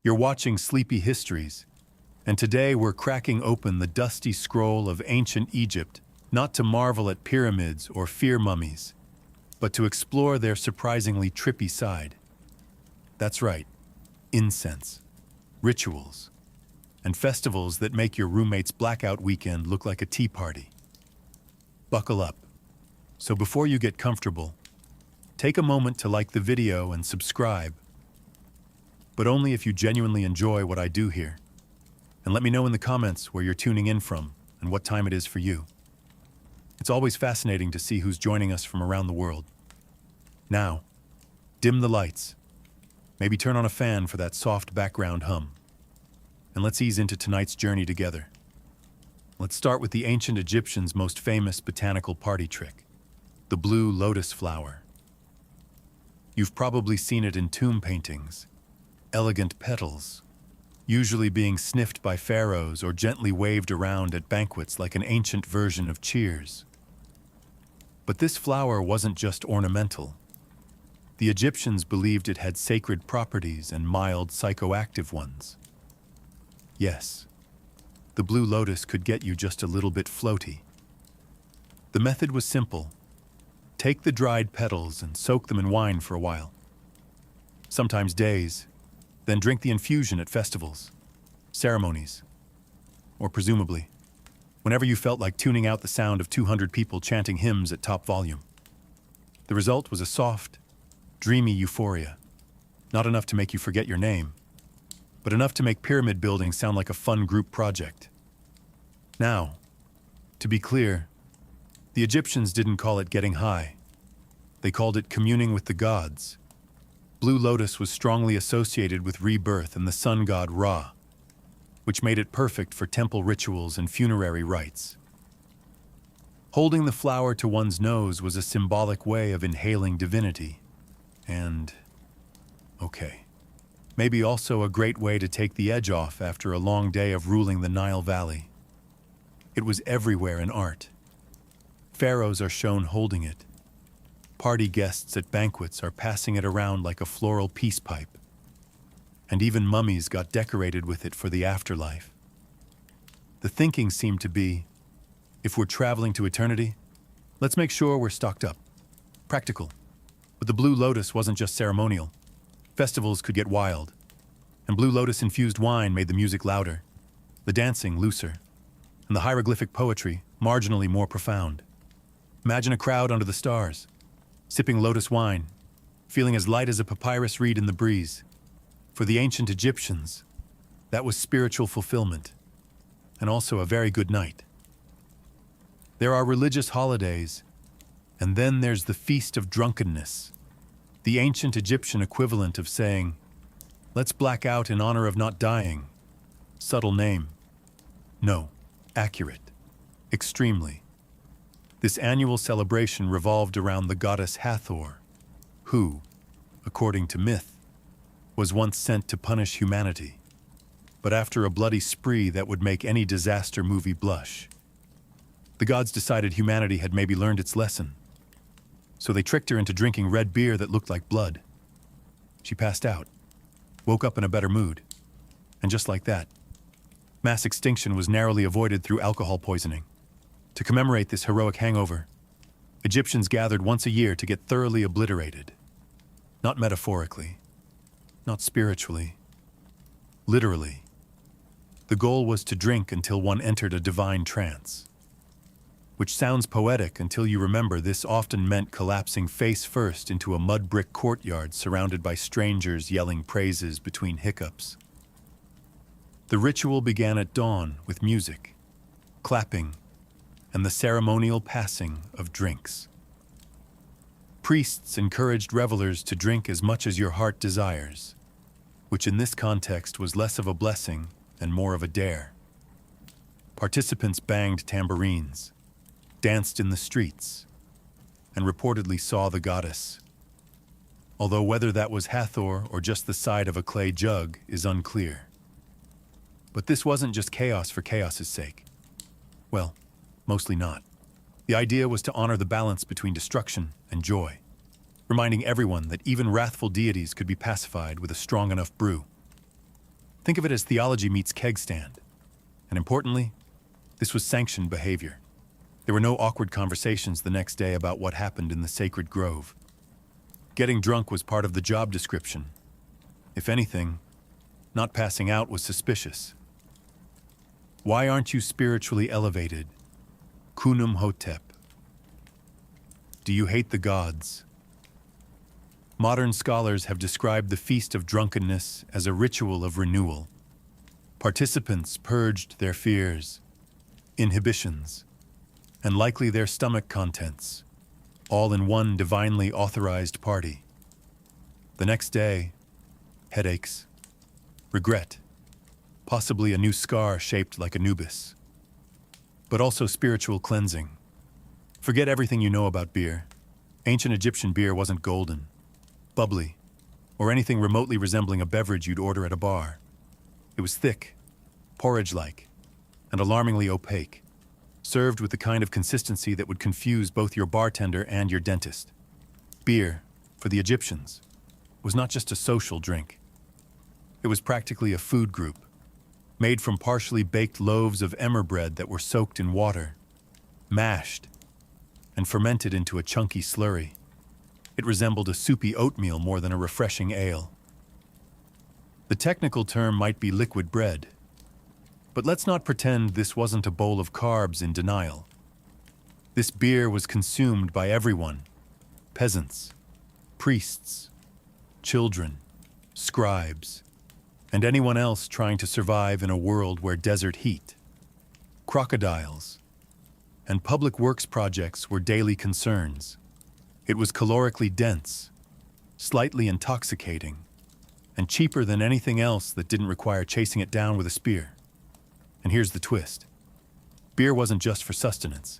You're watching Sleepy Histories, and today we're cracking open the dusty scroll of ancient Egypt, not to marvel at pyramids or fear mummies, but to explore their surprisingly trippy side. That's right, incense, rituals, and festivals that make your roommate's blackout weekend look like a tea party. Buckle up. So before you get comfortable, take a moment to like the video and subscribe, but only if you genuinely enjoy what I do here. And let me know in the comments where you're tuning in from and what time it is for you. It's always fascinating to see who's joining us from around the world. Now, dim the lights. Maybe turn on a fan for that soft background hum. And let's ease into tonight's journey together. Let's start with the ancient Egyptians' most famous botanical party trick, the blue lotus flower. You've probably seen it in tomb paintings, elegant petals, usually being sniffed by pharaohs or gently waved around at banquets like an ancient version of cheers. But this flower wasn't just ornamental. The Egyptians believed it had sacred properties and mild psychoactive ones. Yes, the blue lotus could get you just a little bit floaty. The method was simple. Take the dried petals and soak them in wine for a while, sometimes days, then drink the infusion at festivals, ceremonies, or presumably, whenever you felt like tuning out the sound of 200 people chanting hymns at top volume. The result was a soft, dreamy euphoria, not enough to make you forget your name, but enough to make pyramid building sound like a fun group project. Now, to be clear, the Egyptians didn't call it getting high. They called it communing with the gods. Blue lotus was strongly associated with rebirth and the sun god Ra, which made it perfect for temple rituals and funerary rites. Holding the flower to one's nose was a symbolic way of inhaling divinity, and, maybe also a great way to take the edge off after a long day of ruling the Nile Valley. It was everywhere in art. Pharaohs are shown holding it. Party guests at banquets are passing it around like a floral peace pipe. And even mummies got decorated with it for the afterlife. The thinking seemed to be, if we're traveling to eternity, let's make sure we're stocked up. Practical. But the blue lotus wasn't just ceremonial. Festivals could get wild. And blue lotus-infused wine made the music louder, the dancing looser, and the hieroglyphic poetry marginally more profound. Imagine a crowd under the stars, sipping lotus wine, feeling as light as a papyrus reed in the breeze. For the ancient Egyptians, that was spiritual fulfillment, and also a very good night. There are religious holidays, and then there's the Feast of Drunkenness, the ancient Egyptian equivalent of saying, let's black out in honor of not dying. Subtle name. No, accurate. Extremely. This annual celebration revolved around the goddess Hathor, who, according to myth, was once sent to punish humanity, but after a bloody spree that would make any disaster movie blush. The gods decided humanity had maybe learned its lesson, so they tricked her into drinking red beer that looked like blood. She passed out, woke up in a better mood, and just like that, mass extinction was narrowly avoided through alcohol poisoning. To commemorate this heroic hangover, Egyptians gathered once a year to get thoroughly obliterated. Not metaphorically, not spiritually, literally. The goal was to drink until one entered a divine trance. Which sounds poetic until you remember this often meant collapsing face first into a mud brick courtyard surrounded by strangers yelling praises between hiccups. The ritual began at dawn with music, clapping, and the ceremonial passing of drinks. Priests encouraged revelers to drink as much as your heart desires, which in this context was less of a blessing and more of a dare. Participants banged tambourines, danced in the streets, and reportedly saw the goddess. Although whether that was Hathor or just the side of a clay jug is unclear. But this wasn't just chaos for chaos's sake. Well, mostly not. The idea was to honor the balance between destruction and joy, reminding everyone that even wrathful deities could be pacified with a strong enough brew. Think of it as theology meets keg stand. And importantly, this was sanctioned behavior. There were no awkward conversations the next day about what happened in the sacred grove. Getting drunk was part of the job description. If anything, not passing out was suspicious. Why aren't you spiritually elevated? Kunum Hotep. Do you hate the gods? Modern scholars have described the Feast of Drunkenness as a ritual of renewal. Participants purged their fears, inhibitions, and likely their stomach contents, all in one divinely authorized party. The next day, headaches, regret, possibly a new scar shaped like Anubis, but also spiritual cleansing. Forget everything you know about beer. Ancient Egyptian beer wasn't golden, bubbly, or anything remotely resembling a beverage you'd order at a bar. It was thick, porridge-like, and alarmingly opaque, served with the kind of consistency that would confuse both your bartender and your dentist. Beer, for the Egyptians, was not just a social drink. It was practically a food group, made from partially baked loaves of emmer bread that were soaked in water, mashed, and fermented into a chunky slurry. It resembled a soupy oatmeal more than a refreshing ale. The technical term might be liquid bread, but let's not pretend this wasn't a bowl of carbs in denial. This beer was consumed by everyone: peasants, priests, children, scribes, and anyone else trying to survive in a world where desert heat, crocodiles, and public works projects were daily concerns. It was calorically dense, slightly intoxicating, and cheaper than anything else that didn't require chasing it down with a spear. And here's the twist. Beer wasn't just for sustenance.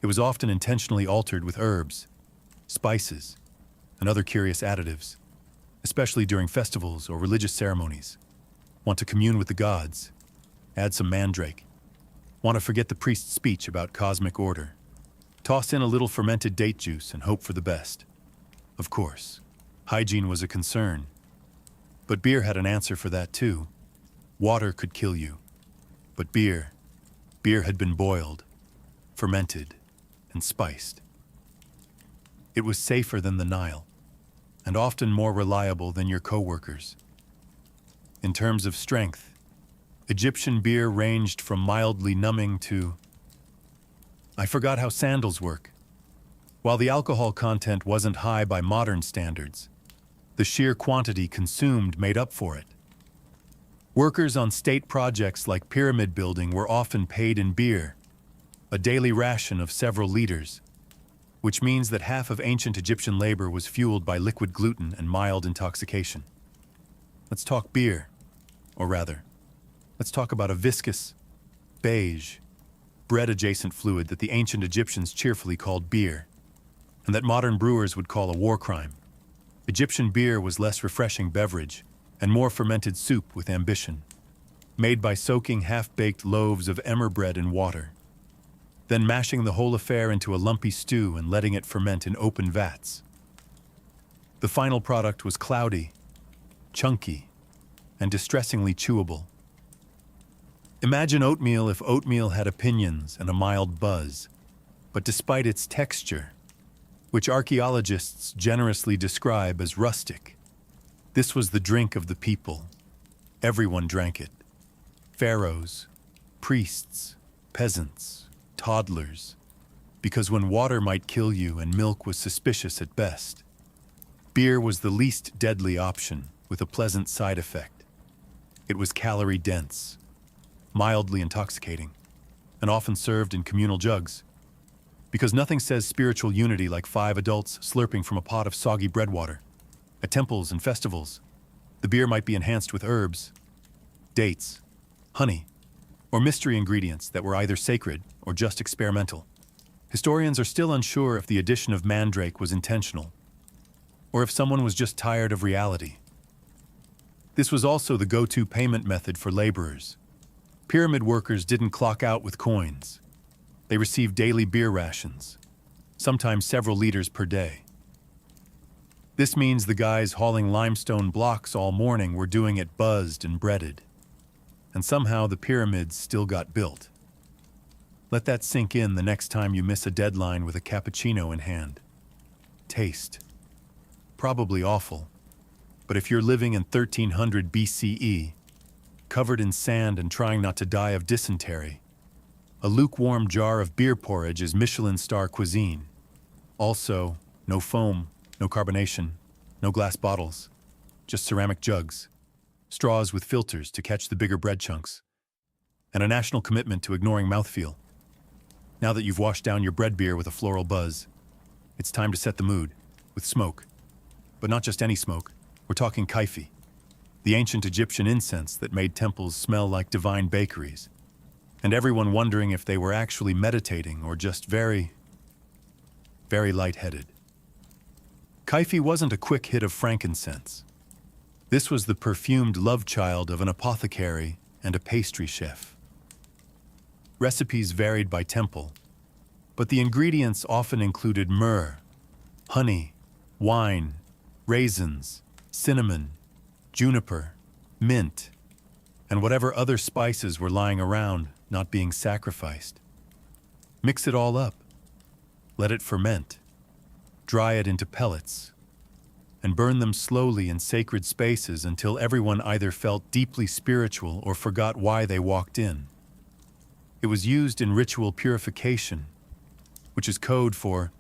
It was often intentionally altered with herbs, spices, and other curious additives, especially during festivals or religious ceremonies. Want to commune with the gods? Add some mandrake. Want to forget the priest's speech about cosmic order? Toss in a little fermented date juice and hope for the best. Of course, hygiene was a concern. But beer had an answer for that too. Water could kill you. But beer had been boiled, fermented, and spiced. It was safer than the Nile, and often more reliable than your coworkers. In terms of strength, Egyptian beer ranged from mildly numbing to... I forgot how sandals work. While the alcohol content wasn't high by modern standards, the sheer quantity consumed made up for it. Workers on state projects like pyramid building were often paid in beer, a daily ration of several liters, which means that half of ancient Egyptian labor was fueled by liquid gluten and mild intoxication. Let's talk beer, or rather, let's talk about a viscous, beige, bread-adjacent fluid that the ancient Egyptians cheerfully called beer, and that modern brewers would call a war crime. Egyptian beer was less refreshing beverage and more fermented soup with ambition, made by soaking half-baked loaves of emmer bread in water, then mashing the whole affair into a lumpy stew and letting it ferment in open vats. The final product was cloudy, chunky, and distressingly chewable. Imagine oatmeal if oatmeal had opinions and a mild buzz, but despite its texture, which archaeologists generously describe as rustic, this was the drink of the people. Everyone drank it. Pharaohs, priests, peasants, toddlers, because when water might kill you and milk was suspicious at best, beer was the least deadly option with a pleasant side effect. It was calorie-dense, mildly intoxicating, and often served in communal jugs, because nothing says spiritual unity like 5 adults slurping from a pot of soggy bread water. At temples and festivals, the beer might be enhanced with herbs, dates, honey, or mystery ingredients that were either sacred or just experimental. Historians are still unsure if the addition of mandrake was intentional, or if someone was just tired of reality. This was also the go-to payment method for laborers. Pyramid workers didn't clock out with coins. They received daily beer rations, sometimes several liters per day. This means the guys hauling limestone blocks all morning were doing it buzzed and breaded. and somehow the pyramids still got built. Let that sink in the next time you miss a deadline with a cappuccino in hand. Taste. Probably awful, but if you're living in 1300 BCE, covered in sand and trying not to die of dysentery, a lukewarm jar of beer porridge is Michelin star cuisine. Also, no foam, no carbonation, no glass bottles, just ceramic jugs, straws with filters to catch the bigger bread chunks, and a national commitment to ignoring mouthfeel. Now that you've washed down your bread beer with a floral buzz, it's time to set the mood with smoke. But not just any smoke, we're talking kaifi, the ancient Egyptian incense that made temples smell like divine bakeries, and everyone wondering if they were actually meditating or just very lightheaded. Kaifi wasn't a quick hit of frankincense. This was the perfumed love child of an apothecary and a pastry chef. Recipes varied by temple, but the ingredients often included myrrh, honey, wine, raisins, cinnamon, juniper, mint, and whatever other spices were lying around not being sacrificed. Mix it all up, let it ferment, dry it into pellets, and burn them slowly in sacred spaces until everyone either felt deeply spiritual or forgot why they walked in. It was used in ritual purification, which is code for,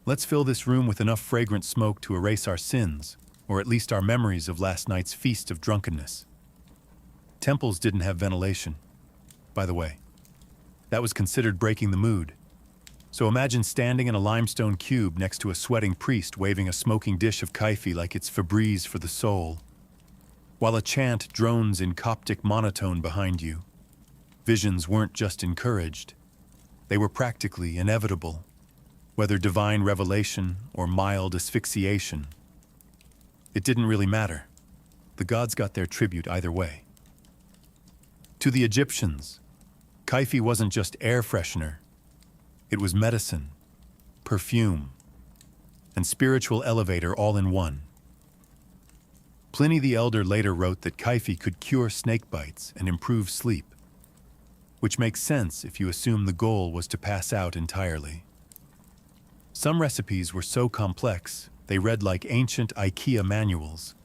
let's fill this room with enough fragrant smoke to erase our sins, or at least our memories of last night's feast of drunkenness. Temples didn't have ventilation, by the way. That was considered breaking the mood. So imagine standing in a limestone cube next to a sweating priest waving a smoking dish of kaifi like it's Febreze for the soul, while a chant drones in Coptic monotone behind you. Visions weren't just encouraged, they were practically inevitable, whether divine revelation or mild asphyxiation. It didn't really matter. The gods got their tribute either way. To the Egyptians, kaifi wasn't just air freshener. It was medicine, perfume, and spiritual elevator all in one. Pliny the Elder later wrote that kaifi could cure snake bites and improve sleep, which makes sense if you assume the goal was to pass out entirely. Some recipes were so complex, they read like ancient IKEA manuals.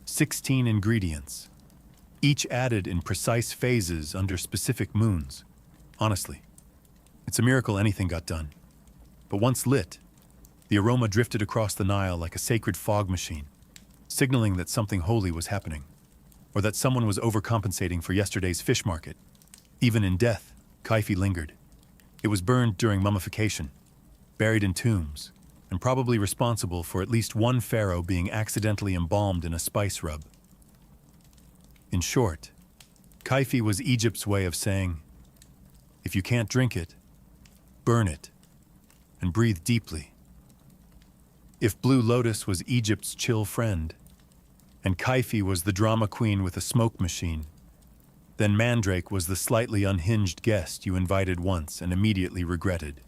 16 ingredients, each added in precise phases under specific moons. Honestly, it's a miracle anything got done. But once lit, the aroma drifted across the Nile like a sacred fog machine, signaling that something holy was happening, or that someone was overcompensating for yesterday's fish market. Even in death, kaifi lingered. It was burned during mummification, buried in tombs, and probably responsible for at least one pharaoh being accidentally embalmed in a spice rub. In short, kaifi was Egypt's way of saying, if you can't drink it, burn it, and breathe deeply. If Blue Lotus was Egypt's chill friend, and kaifi was the drama queen with a smoke machine, then mandrake was the slightly unhinged guest you invited once and immediately regretted,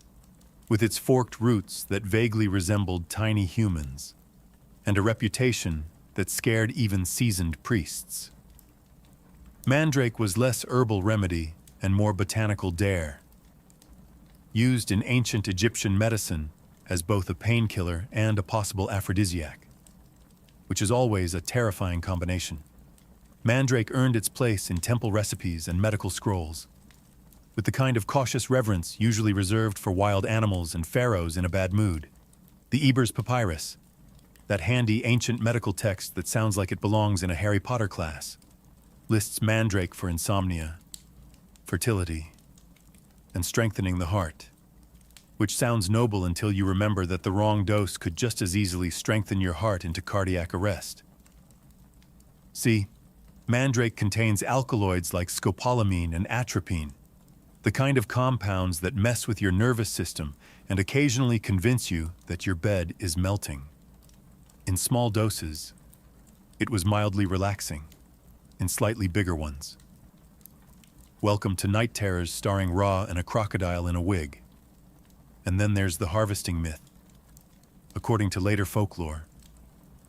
with its forked roots that vaguely resembled tiny humans, and a reputation that scared even seasoned priests. Mandrake was less herbal remedy and more botanical dare, used in ancient Egyptian medicine as both a painkiller and a possible aphrodisiac, which is always a terrifying combination. Mandrake earned its place in temple recipes and medical scrolls, with the kind of cautious reverence usually reserved for wild animals and pharaohs in a bad mood. The Eber's Papyrus, that handy ancient medical text that sounds like it belongs in a Harry Potter class, lists mandrake for insomnia, fertility, and strengthening the heart, which sounds noble until you remember that the wrong dose could just as easily strengthen your heart into cardiac arrest. See, mandrake contains alkaloids like scopolamine and atropine, the kind of compounds that mess with your nervous system and occasionally convince you that your bed is melting. In small doses, it was mildly relaxing. In slightly bigger ones, welcome to Night Terrors starring Ra and a crocodile in a wig. And then there's the harvesting myth, according to later folklore,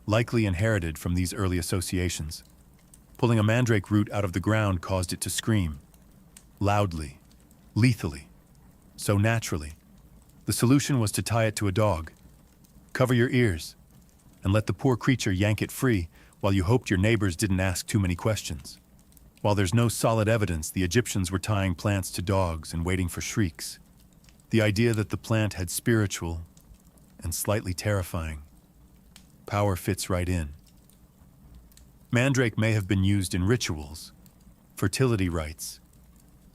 likely inherited from these early associations. Pulling a mandrake root out of the ground caused it to scream. Loudly. Lethally. So naturally. The solution was to tie it to a dog. Cover your ears, and let the poor creature yank it free while you hoped your neighbors didn't ask too many questions. While there's no solid evidence, the Egyptians were tying plants to dogs and waiting for shrieks. The idea that the plant had spiritual and slightly terrifying power fits right in. Mandrake may have been used in rituals, fertility rites,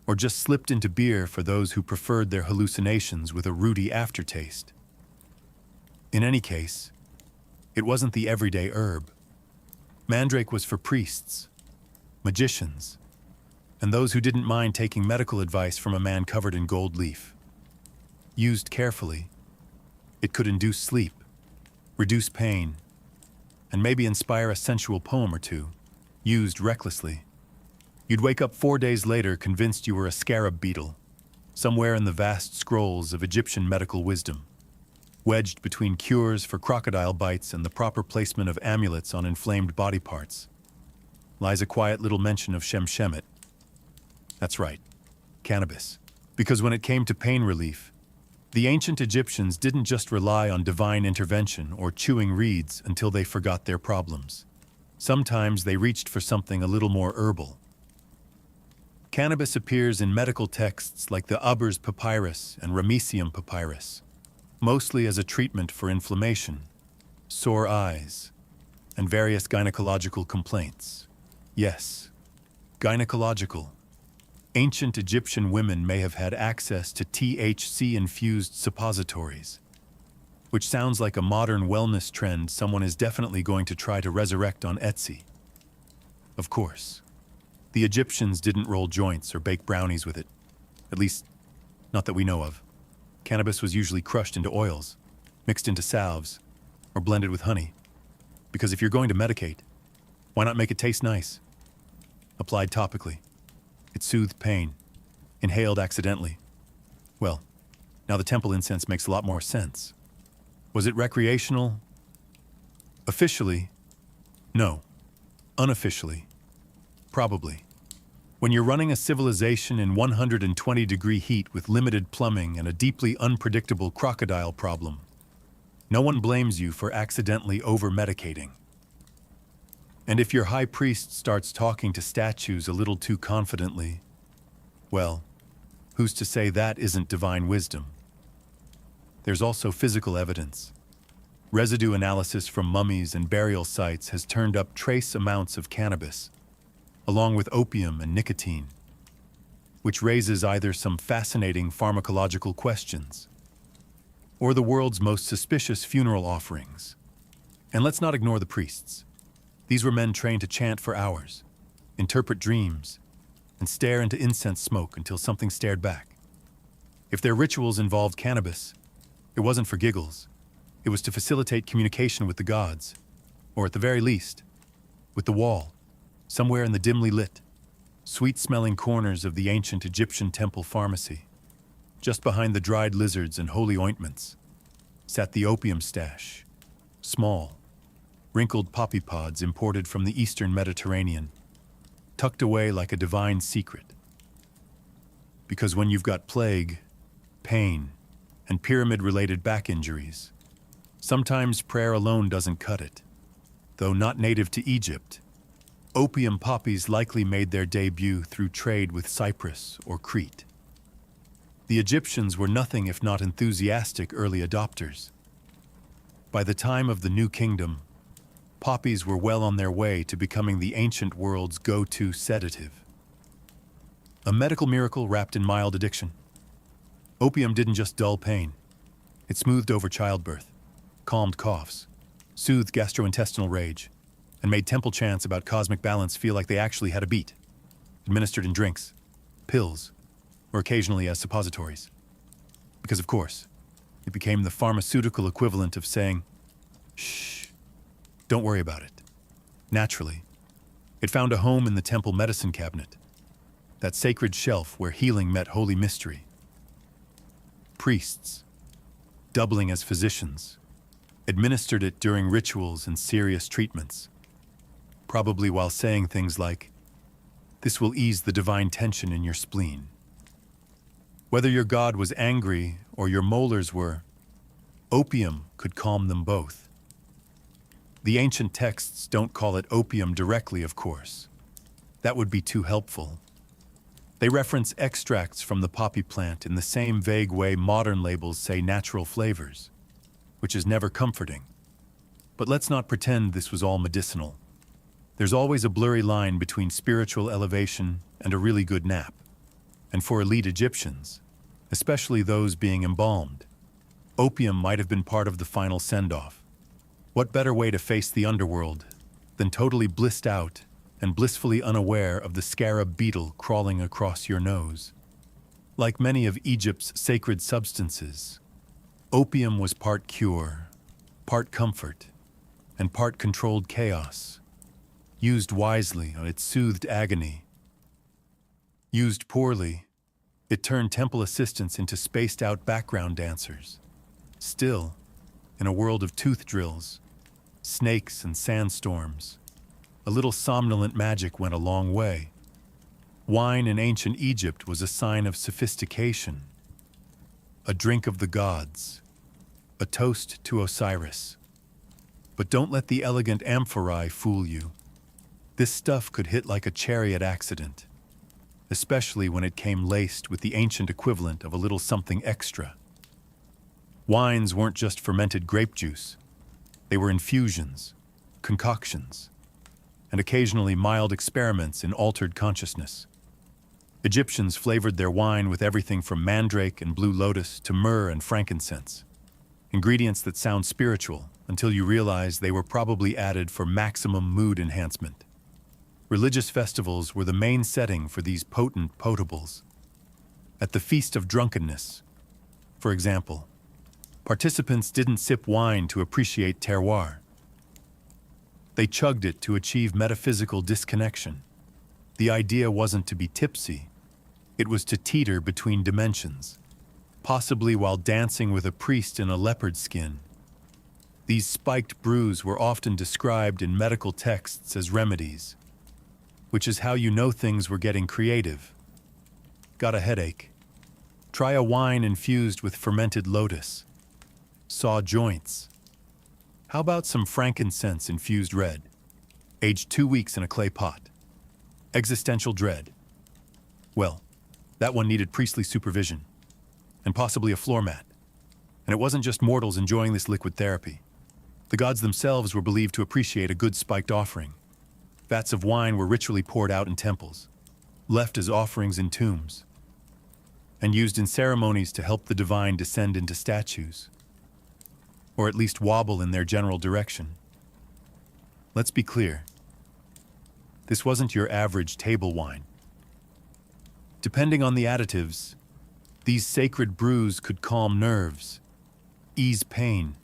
or just slipped into beer for those who preferred their hallucinations with a rooty aftertaste. In any case, it wasn't the everyday herb. Mandrake was for priests, magicians, and those who didn't mind taking medical advice from a man covered in gold leaf. Used carefully, it could induce sleep, reduce pain, and maybe inspire a sensual poem or two. Used recklessly, you'd wake up 4 days later convinced you were a scarab beetle, somewhere in the vast scrolls of Egyptian medical wisdom. Wedged between cures for crocodile bites and the proper placement of amulets on inflamed body parts, lies a quiet little mention of Shemshemet. That's right, cannabis. Because when it came to pain relief, the ancient Egyptians didn't just rely on divine intervention or chewing reeds until they forgot their problems. Sometimes they reached for something a little more herbal. Cannabis appears in medical texts like the Uber's Papyrus and Ramesseum Papyrus, mostly as a treatment for inflammation, sore eyes, and various gynecological complaints. Yes, gynecological. Ancient Egyptian women may have had access to THC-infused suppositories, which sounds like a modern wellness trend someone is definitely going to try to resurrect on Etsy. Of course, the Egyptians didn't roll joints or bake brownies with it, at least not that we know of. Cannabis was usually crushed into oils, mixed into salves, or blended with honey. Because if you're going to medicate, why not make it taste nice? Applied topically. It soothed pain. Inhaled accidentally. Well, now the temple incense makes a lot more sense. Was it recreational? Officially, no. Unofficially, probably. When you're running a civilization in 120-degree heat with limited plumbing and a deeply unpredictable crocodile problem, no one blames you for accidentally over-medicating. And if your high priest starts talking to statues a little too confidently, well, who's to say that isn't divine wisdom? There's also physical evidence. Residue analysis from mummies and burial sites has turned up trace amounts of cannabis, along with opium and nicotine, which raises either some fascinating pharmacological questions or the world's most suspicious funeral offerings. And let's not ignore the priests. These were men trained to chant for hours, interpret dreams, and stare into incense smoke until something stared back. If their rituals involved cannabis, it wasn't for giggles. It was to facilitate communication with the gods, or at the very least, with the wall, somewhere in the dimly lit, sweet-smelling corners of the ancient Egyptian temple pharmacy. Just behind the dried lizards and holy ointments sat the opium stash, small, wrinkled poppy pods imported from the eastern Mediterranean, tucked away like a divine secret. Because when you've got plague, pain, and pyramid-related back injuries, sometimes prayer alone doesn't cut it. Though not native to Egypt, opium poppies likely made their debut through trade with Cyprus or Crete. The Egyptians were nothing if not enthusiastic early adopters. By the time of the New Kingdom, poppies were well on their way to becoming the ancient world's go-to sedative. A medical miracle wrapped in mild addiction. Opium didn't just dull pain. It smoothed over childbirth, calmed coughs, soothed gastrointestinal rage, and made temple chants about cosmic balance feel like they actually had a beat. Administered in drinks, pills, or occasionally as suppositories. Because, of course, it became the pharmaceutical equivalent of saying, "Shh, don't worry about it." Naturally, it found a home in the temple medicine cabinet, that sacred shelf where healing met holy mystery. Priests, doubling as physicians, administered it during rituals and serious treatments. probably while saying things like, "This will ease the divine tension in your spleen." Whether your god was angry or your molars were, opium could calm them both. The ancient texts don't call it opium directly, of course. That would be too helpful. They reference extracts from the poppy plant in the same vague way modern labels say natural flavors, which is never comforting. But let's not pretend this was all medicinal. There's always a blurry line between spiritual elevation and a really good nap. And for elite Egyptians, especially those being embalmed, opium might have been part of the final send-off. What better way to face the underworld than totally blissed out and blissfully unaware of the scarab beetle crawling across your nose? Like many of Egypt's sacred substances, opium was part cure, part comfort, and part controlled chaos. Used wisely, it soothed agony. Used poorly, it turned temple assistants into spaced-out background dancers. Still, in a world of tooth drills, snakes and sandstorms, a little somnolent magic went a long way. Wine in ancient Egypt was a sign of sophistication, a drink of the gods, a toast to Osiris. But don't let the elegant amphorae fool you. This stuff could hit like a chariot accident, especially when it came laced with the ancient equivalent of a little something extra. Wines weren't just fermented grape juice. They were infusions, concoctions, and occasionally mild experiments in altered consciousness. Egyptians flavored their wine with everything from mandrake and blue lotus to myrrh and frankincense, ingredients that sound spiritual until you realize they were probably added for maximum mood enhancement. Religious festivals were the main setting for these potent potables. At the Feast of Drunkenness, for example, participants didn't sip wine to appreciate terroir. They chugged it to achieve metaphysical disconnection. The idea wasn't to be tipsy, it was to teeter between dimensions, possibly while dancing with a priest in a leopard skin. These spiked brews were often described in medical texts as remedies, which is how you know things were getting creative. Got a headache? Try a wine infused with fermented lotus. Saw joints? How about some frankincense infused red, aged 2 weeks in a clay pot? Existential dread. Well, that one needed priestly supervision, and possibly a floor mat. And it wasn't just mortals enjoying this liquid therapy. The gods themselves were believed to appreciate a good spiked offering. Vats of wine were ritually poured out in temples, left as offerings in tombs, and used in ceremonies to help the divine descend into statues, or at least wobble in their general direction. Let's be clear. This wasn't your average table wine. Depending on the additives, these sacred brews could calm nerves, ease pain,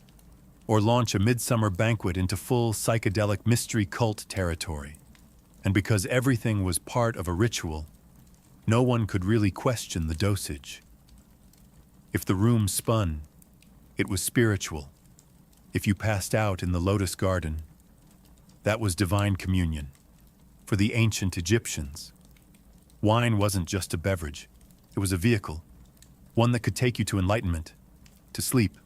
or launch a midsummer banquet into full psychedelic mystery cult territory. And because everything was part of a ritual, no one could really question the dosage. If the room spun, it was spiritual. If you passed out in the lotus garden, that was divine communion. For the ancient Egyptians, wine wasn't just a beverage, it was a vehicle, one that could take you to enlightenment, to sleep,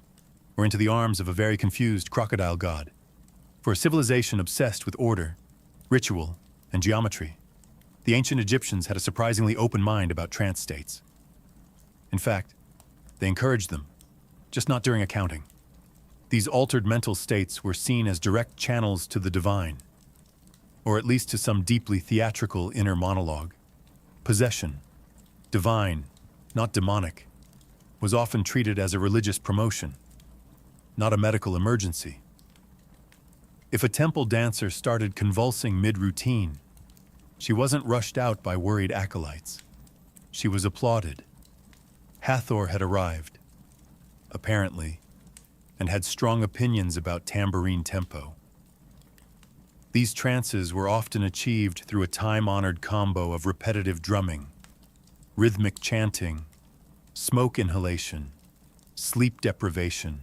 or into the arms of a very confused crocodile god. For a civilization obsessed with order, ritual, and geometry, the ancient Egyptians had a surprisingly open mind about trance states. In fact, they encouraged them, just not during accounting. These altered mental states were seen as direct channels to the divine, or at least to some deeply theatrical inner monologue. Possession, divine, not demonic, was often treated as a religious promotion, not a medical emergency. If a temple dancer started convulsing mid-routine, she wasn't rushed out by worried acolytes. She was applauded. Hathor had arrived, apparently, and had strong opinions about tambourine tempo. These trances were often achieved through a time-honored combo of repetitive drumming, rhythmic chanting, smoke inhalation, sleep deprivation,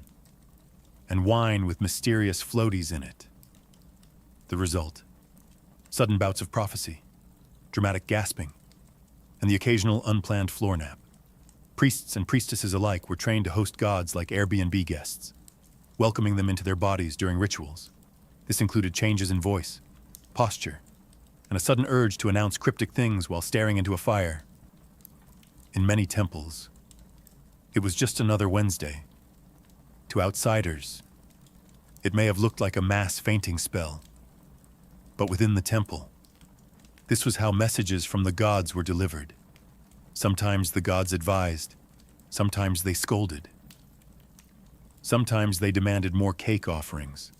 and wine with mysterious floaties in it. The result: sudden bouts of prophecy, dramatic gasping, and the occasional unplanned floor nap. Priests and priestesses alike were trained to host gods like Airbnb guests, welcoming them into their bodies during rituals. This included changes in voice, posture, and a sudden urge to announce cryptic things while staring into a fire. In many temples, it was just another Wednesday. To outsiders, it may have looked like a mass fainting spell. But within the temple, this was how messages from the gods were delivered. Sometimes the gods advised, sometimes they scolded. Sometimes they demanded more cake offerings,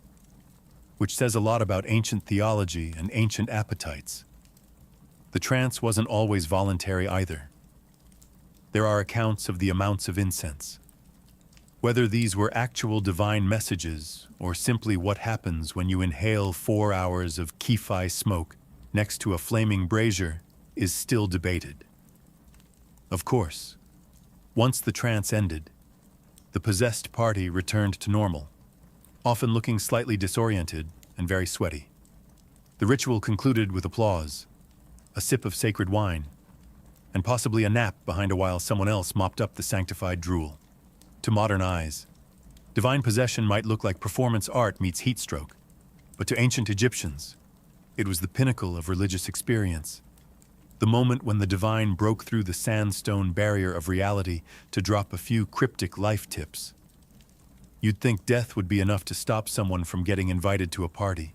which says a lot about ancient theology and ancient appetites. The trance wasn't always voluntary either. There are accounts of the amounts of incense. Whether these were actual divine messages or simply what happens when you inhale 4 hours of Kefi smoke next to a flaming brazier is still debated. Of course, once the trance ended, the possessed party returned to normal, often looking slightly disoriented and very sweaty. The ritual concluded with applause, a sip of sacred wine, and possibly a nap behind a while someone else mopped up the sanctified drool. To modern eyes, divine possession might look like performance art meets heat stroke, but to ancient Egyptians, it was the pinnacle of religious experience. The moment when the divine broke through the sandstone barrier of reality to drop a few cryptic life tips. You'd think death would be enough to stop someone from getting invited to a party,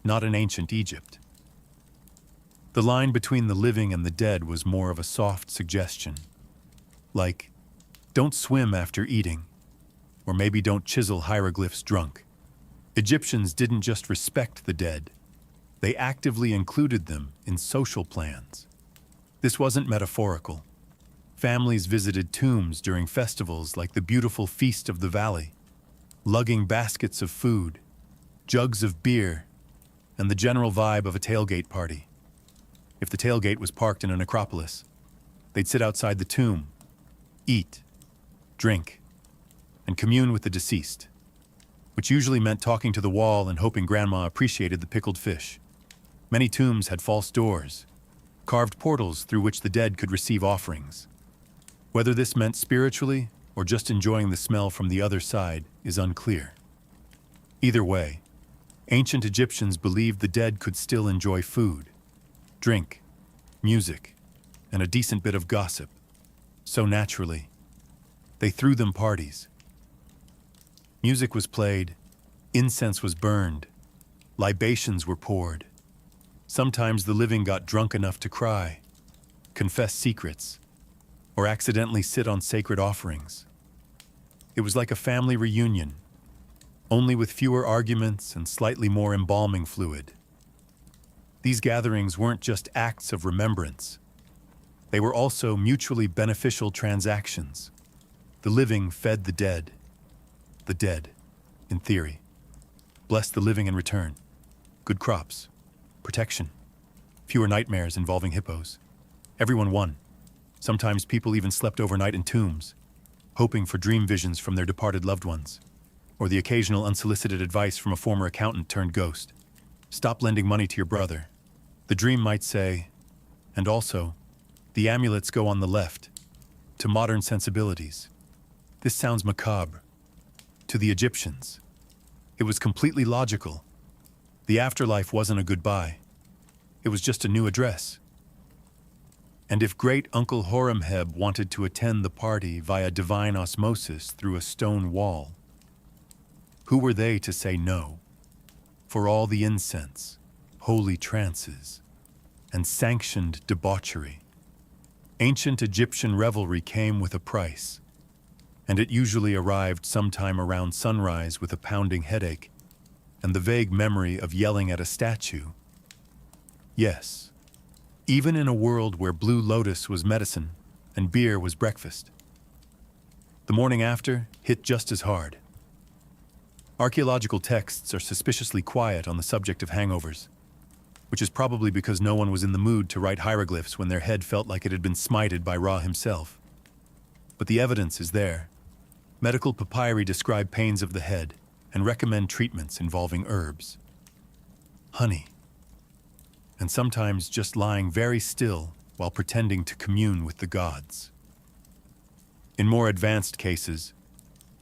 not in ancient Egypt. The line between the living and the dead was more of a soft suggestion, like, don't swim after eating, or maybe don't chisel hieroglyphs drunk. Egyptians didn't just respect the dead, they actively included them in social plans. This wasn't metaphorical. Families visited tombs during festivals like the beautiful Feast of the Valley, lugging baskets of food, jugs of beer, and the general vibe of a tailgate party. If the tailgate was parked in a necropolis, they'd sit outside the tomb, eat, drink, and commune with the deceased, which usually meant talking to the wall and hoping grandma appreciated the pickled fish. Many tombs had false doors, carved portals through which the dead could receive offerings. Whether this meant spiritually or just enjoying the smell from the other side is unclear. Either way, ancient Egyptians believed the dead could still enjoy food, drink, music, and a decent bit of gossip. So naturally, they threw them parties. Music was played, incense was burned, libations were poured. Sometimes the living got drunk enough to cry, confess secrets, or accidentally sit on sacred offerings. It was like a family reunion, only with fewer arguments and slightly more embalming fluid. These gatherings weren't just acts of remembrance. They were also mutually beneficial transactions. The living fed the dead. The dead, in theory, blessed the living in return. Good crops, protection, fewer nightmares involving hippos. Everyone won. Sometimes people even slept overnight in tombs, hoping for dream visions from their departed loved ones, or the occasional unsolicited advice from a former accountant turned ghost. Stop lending money to your brother. The dream might say, and also, the amulets go on the left. To modern sensibilities, this sounds macabre. To the Egyptians, it was completely logical. The afterlife wasn't a goodbye. It was just a new address. And if great Uncle Horemheb wanted to attend the party via divine osmosis through a stone wall, who were they to say no? For all the incense, holy trances, and sanctioned debauchery, ancient Egyptian revelry came with a price, and it usually arrived sometime around sunrise with a pounding headache and the vague memory of yelling at a statue. Yes, even in a world where blue lotus was medicine and beer was breakfast, the morning after hit just as hard. Archaeological texts are suspiciously quiet on the subject of hangovers, which is probably because no one was in the mood to write hieroglyphs when their head felt like it had been smited by Ra himself. But the evidence is there. Medical papyri describe pains of the head and recommend treatments involving herbs. Honey. and sometimes just lying very still while pretending to commune with the gods. In more advanced cases,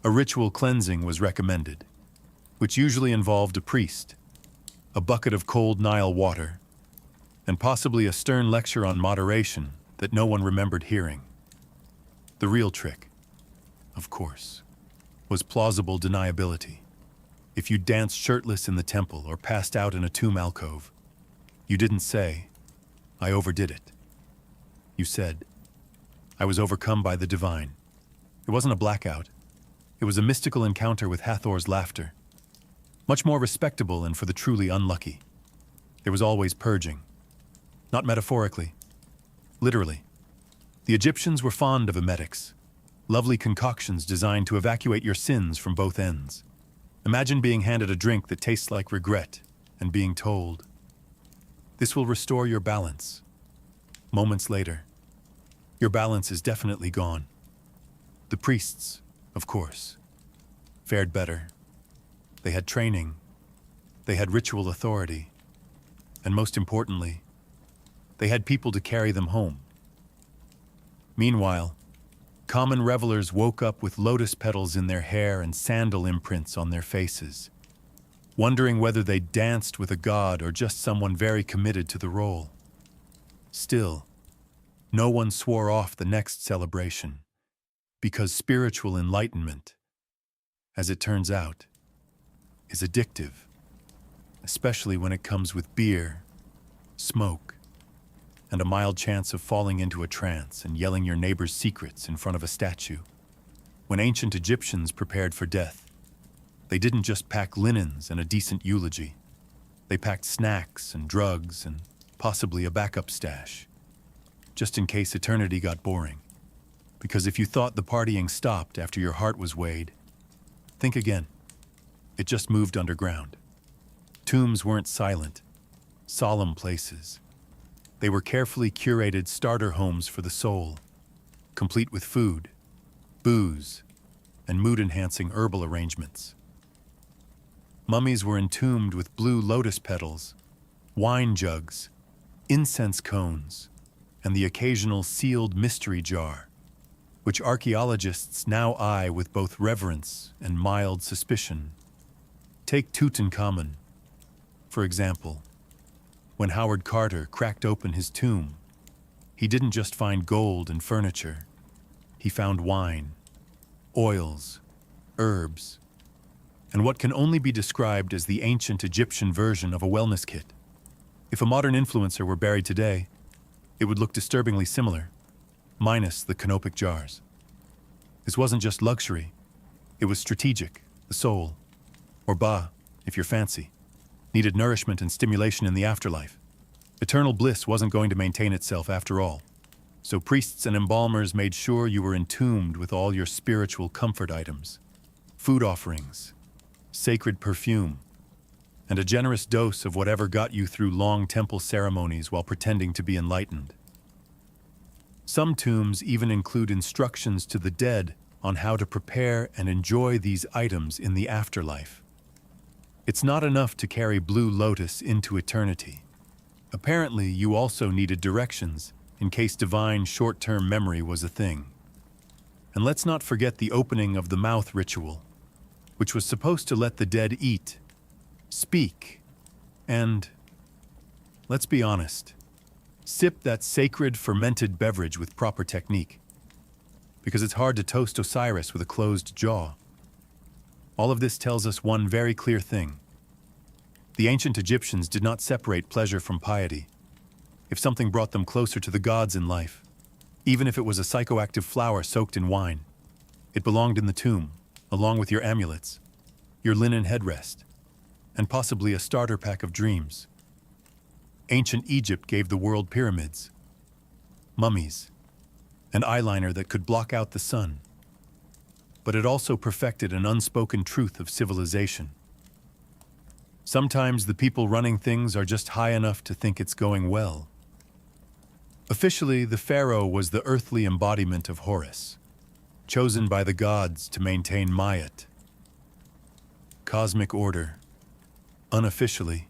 a ritual cleansing was recommended, which usually involved a priest, a bucket of cold Nile water, and possibly a stern lecture on moderation that no one remembered hearing. The real trick, of course, was plausible deniability. If you danced shirtless in the temple or passed out in a tomb alcove, you didn't say, "I overdid it." You said, "I was overcome by the divine." It wasn't a blackout. It was a mystical encounter with Hathor's laughter. Much more respectable and for the truly unlucky. There was always purging. Not metaphorically. Literally. The Egyptians were fond of emetics, lovely concoctions designed to evacuate your sins from both ends. Imagine being handed a drink that tastes like regret and being told, "This will restore your balance." Moments later, your balance is definitely gone. The priests, of course, fared better. They had training, they had ritual authority, and most importantly, they had people to carry them home. Meanwhile, common revelers woke up with lotus petals in their hair and sandal imprints on their faces, wondering whether they danced with a god or just someone very committed to the role. Still, no one swore off the next celebration, because spiritual enlightenment, as it turns out, is addictive, especially when it comes with beer, smoke, and a mild chance of falling into a trance and yelling your neighbor's secrets in front of a statue. When ancient Egyptians prepared for death, they didn't just pack linens and a decent eulogy. They packed snacks and drugs and possibly a backup stash, just in case eternity got boring. Because if you thought the partying stopped after your heart was weighed, think again. It just moved underground. Tombs weren't silent, solemn places. They were carefully curated starter homes for the soul, complete with food, booze, and mood-enhancing herbal arrangements. Mummies were entombed with blue lotus petals, wine jugs, incense cones, and the occasional sealed mystery jar, which archaeologists now eye with both reverence and mild suspicion. Take Tutankhamun, for example. When Howard Carter cracked open his tomb, he didn't just find gold and furniture. He found wine, oils, herbs, and what can only be described as the ancient Egyptian version of a wellness kit. If a modern influencer were buried today, it would look disturbingly similar, minus the canopic jars. This wasn't just luxury, it was strategic. The soul, or Ba, if you're fancy, needed nourishment and stimulation in the afterlife. Eternal bliss wasn't going to maintain itself after all, so priests and embalmers made sure you were entombed with all your spiritual comfort items, food offerings, sacred perfume, and a generous dose of whatever got you through long temple ceremonies while pretending to be enlightened. Some tombs even include instructions to the dead on how to prepare and enjoy these items in the afterlife. It's not enough to carry blue lotus into eternity. Apparently, you also needed directions in case divine short-term memory was a thing. And let's not forget the opening of the mouth ritual, which was supposed to let the dead eat, speak, and, let's be honest, sip that sacred fermented beverage with proper technique, because it's hard to toast Osiris with a closed jaw. All of this tells us one very clear thing. The ancient Egyptians did not separate pleasure from piety. If something brought them closer to the gods in life, even if it was a psychoactive flower soaked in wine, it belonged in the tomb, along with your amulets, your linen headrest, and possibly a starter pack of dreams. Ancient Egypt gave the world pyramids, mummies, and eyeliner that could block out the sun. But it also perfected an unspoken truth of civilization. Sometimes the people running things are just high enough to think it's going well. Officially, the pharaoh was the earthly embodiment of Horus, chosen by the gods to maintain Mayat, cosmic order. Unofficially,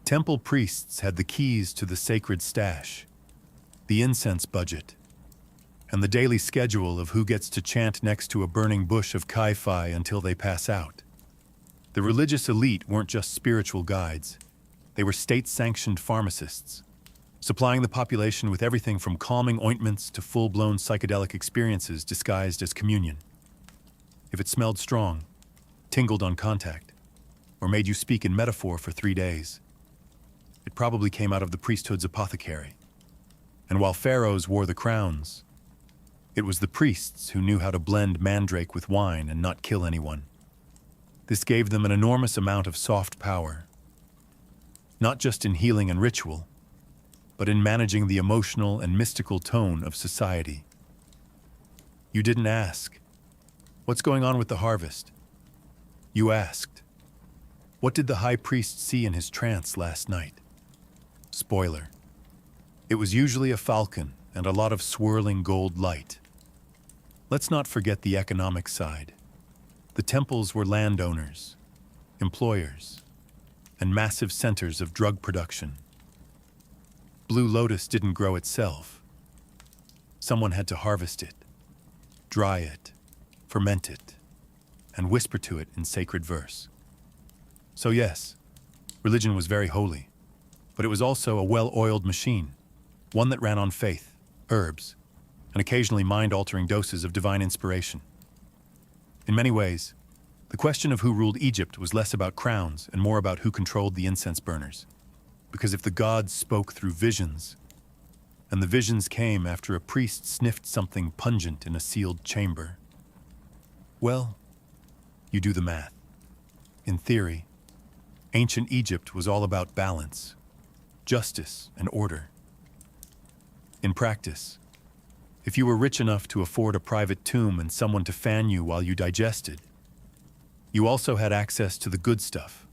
Temple priests had the keys to the sacred stash, the incense budget, and the daily schedule of who gets to chant next to a burning bush of kai-fi until they pass out. The religious elite weren't just spiritual guides. They were state-sanctioned pharmacists, supplying the population with everything from calming ointments to full-blown psychedelic experiences disguised as communion. If it smelled strong, tingled on contact, or made you speak in metaphor for 3 days, it probably came out of the priesthood's apothecary. And while pharaohs wore the crowns, it was the priests who knew how to blend mandrake with wine and not kill anyone. This gave them an enormous amount of soft power, not just in healing and ritual, but in managing the emotional and mystical tone of society. You didn't ask, "What's going on with the harvest?" You asked, "What did the high priest see in his trance last night?" Spoiler: it was usually a falcon and a lot of swirling gold light. Let's not forget the economic side. The temples were landowners, employers, and massive centers of drug production. Blue lotus didn't grow itself. Someone had to harvest it, dry it, ferment it, and whisper to it in sacred verse. So yes, religion was very holy, but it was also a well-oiled machine, one that ran on faith, herbs, and occasionally mind-altering doses of divine inspiration. In many ways, the question of who ruled Egypt was less about crowns and more about who controlled the incense burners. Because if the gods spoke through visions, and the visions came after a priest sniffed something pungent in a sealed chamber, well, you do the math. In theory, ancient Egypt was all about balance, justice, and order. In practice, if you were rich enough to afford a private tomb and someone to fan you while you digested, you also had access to the good stuff,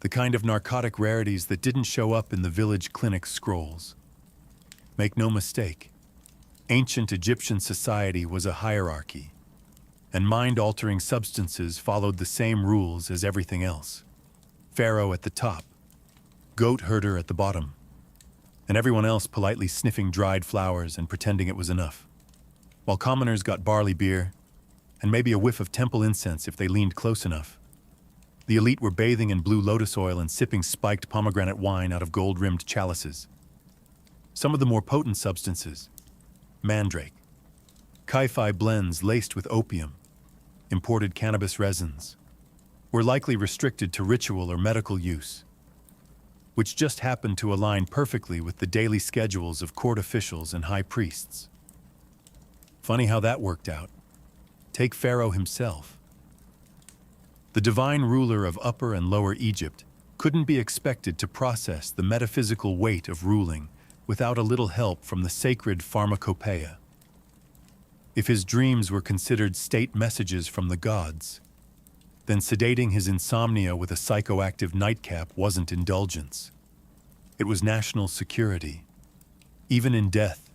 the kind of narcotic rarities that didn't show up in the village clinic scrolls. Make no mistake, ancient Egyptian society was a hierarchy, and mind-altering substances followed the same rules as everything else. Pharaoh at the top, goat herder at the bottom, and everyone else politely sniffing dried flowers and pretending it was enough, while commoners got barley beer and maybe a whiff of temple incense if they leaned close enough. The elite were bathing in blue lotus oil and sipping spiked pomegranate wine out of gold-rimmed chalices. Some of the more potent substances, mandrake, kai-fi blends laced with opium, imported cannabis resins, were likely restricted to ritual or medical use, which just happened to align perfectly with the daily schedules of court officials and high priests. Funny how that worked out. Take Pharaoh himself. The divine ruler of Upper and Lower Egypt couldn't be expected to process the metaphysical weight of ruling without a little help from the sacred pharmacopoeia. If his dreams were considered state messages from the gods, then sedating his insomnia with a psychoactive nightcap wasn't indulgence. It was national security. Even in death,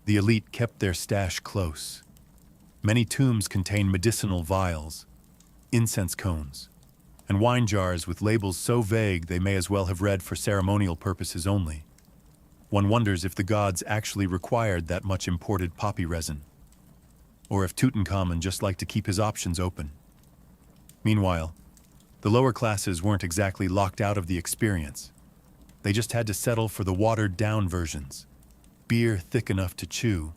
the elite kept their stash close. Many tombs contain medicinal vials, incense cones, and wine jars with labels so vague they may as well have read for ceremonial purposes only. One wonders if the gods actually required that much imported poppy resin, or if Tutankhamun just liked to keep his options open. Meanwhile, the lower classes weren't exactly locked out of the experience. They just had to settle for the watered-down versions, beer thick enough to chew,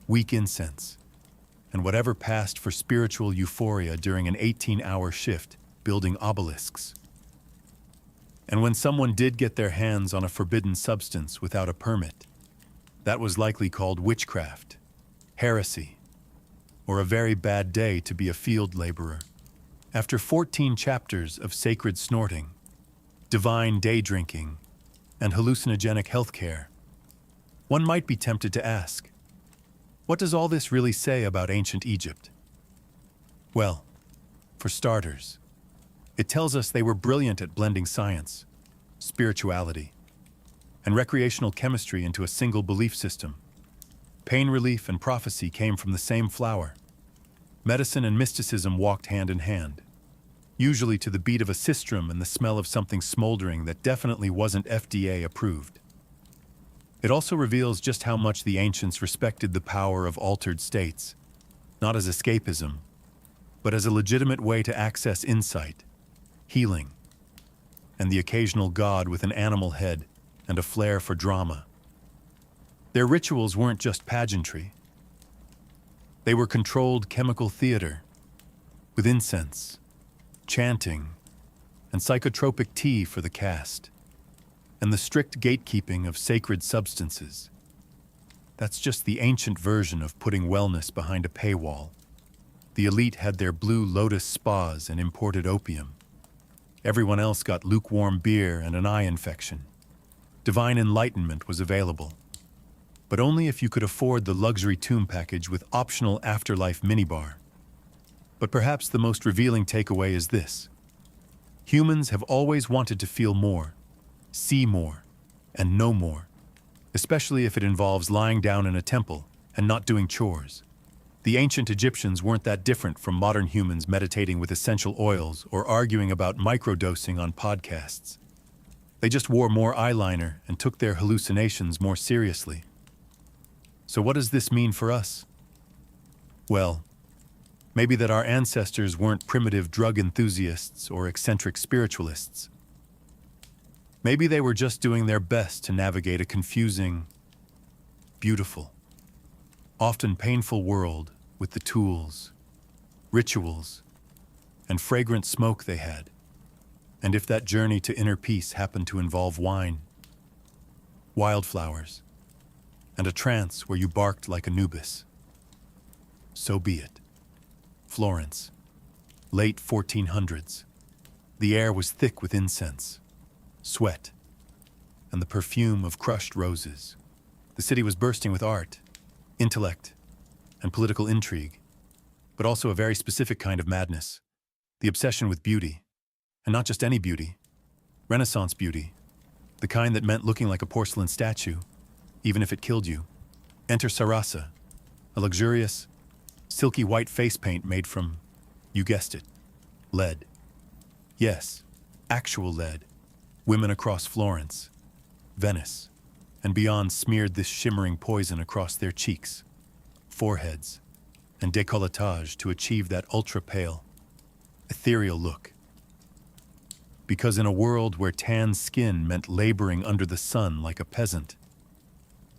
weak incense, and whatever passed for spiritual euphoria during an 18-hour shift building obelisks. And when someone did get their hands on a forbidden substance without a permit, that was likely called witchcraft, heresy, or a very bad day to be a field laborer. After 14 chapters of sacred snorting, divine day drinking, and hallucinogenic healthcare, one might be tempted to ask, what does all this really say about ancient Egypt? Well, for starters, it tells us they were brilliant at blending science, spirituality, and recreational chemistry into a single belief system. Pain relief and prophecy came from the same flower. Medicine and mysticism walked hand in hand. usually to the beat of a sistrum and the smell of something smoldering that definitely wasn't FDA approved. It also reveals just how much the ancients respected the power of altered states, not as escapism, but as a legitimate way to access insight, healing, and the occasional god with an animal head and a flair for drama. Their rituals weren't just pageantry. They were controlled chemical theater, with incense, chanting, and psychotropic tea for the caste, and the strict gatekeeping of sacred substances. That's just the ancient version of putting wellness behind a paywall. The elite had their blue lotus spas and imported opium. Everyone else got lukewarm beer and an eye infection. Divine enlightenment was available, but only if you could afford the luxury tomb package with optional afterlife minibar. But perhaps the most revealing takeaway is this. Humans have always wanted to feel more, see more, and know more, especially if it involves lying down in a temple and not doing chores. The ancient Egyptians weren't that different from modern humans meditating with essential oils or arguing about microdosing on podcasts. They just wore more eyeliner and took their hallucinations more seriously. So what does this mean for us? Well, maybe that our ancestors weren't primitive drug enthusiasts or eccentric spiritualists. Maybe they were just doing their best to navigate a confusing, beautiful, often painful world with the tools, rituals, and fragrant smoke they had. And if that journey to inner peace happened to involve wine, wildflowers, and a trance where you barked like Anubis, so be it. Florence, late 1400s. The air was thick with incense, sweat, and the perfume of crushed roses. The city was bursting with art, intellect, and political intrigue, but also a very specific kind of madness, the obsession with beauty, and not just any beauty, Renaissance beauty, the kind that meant looking like a porcelain statue, even if it killed you. Enter Sarasa, a luxurious, silky white face paint made from, you guessed it, lead. Yes, actual lead. Women across Florence, Venice, and beyond smeared this shimmering poison across their cheeks, foreheads, and décolletage to achieve that ultra-pale, ethereal look. Because in a world where tan skin meant laboring under the sun like a peasant,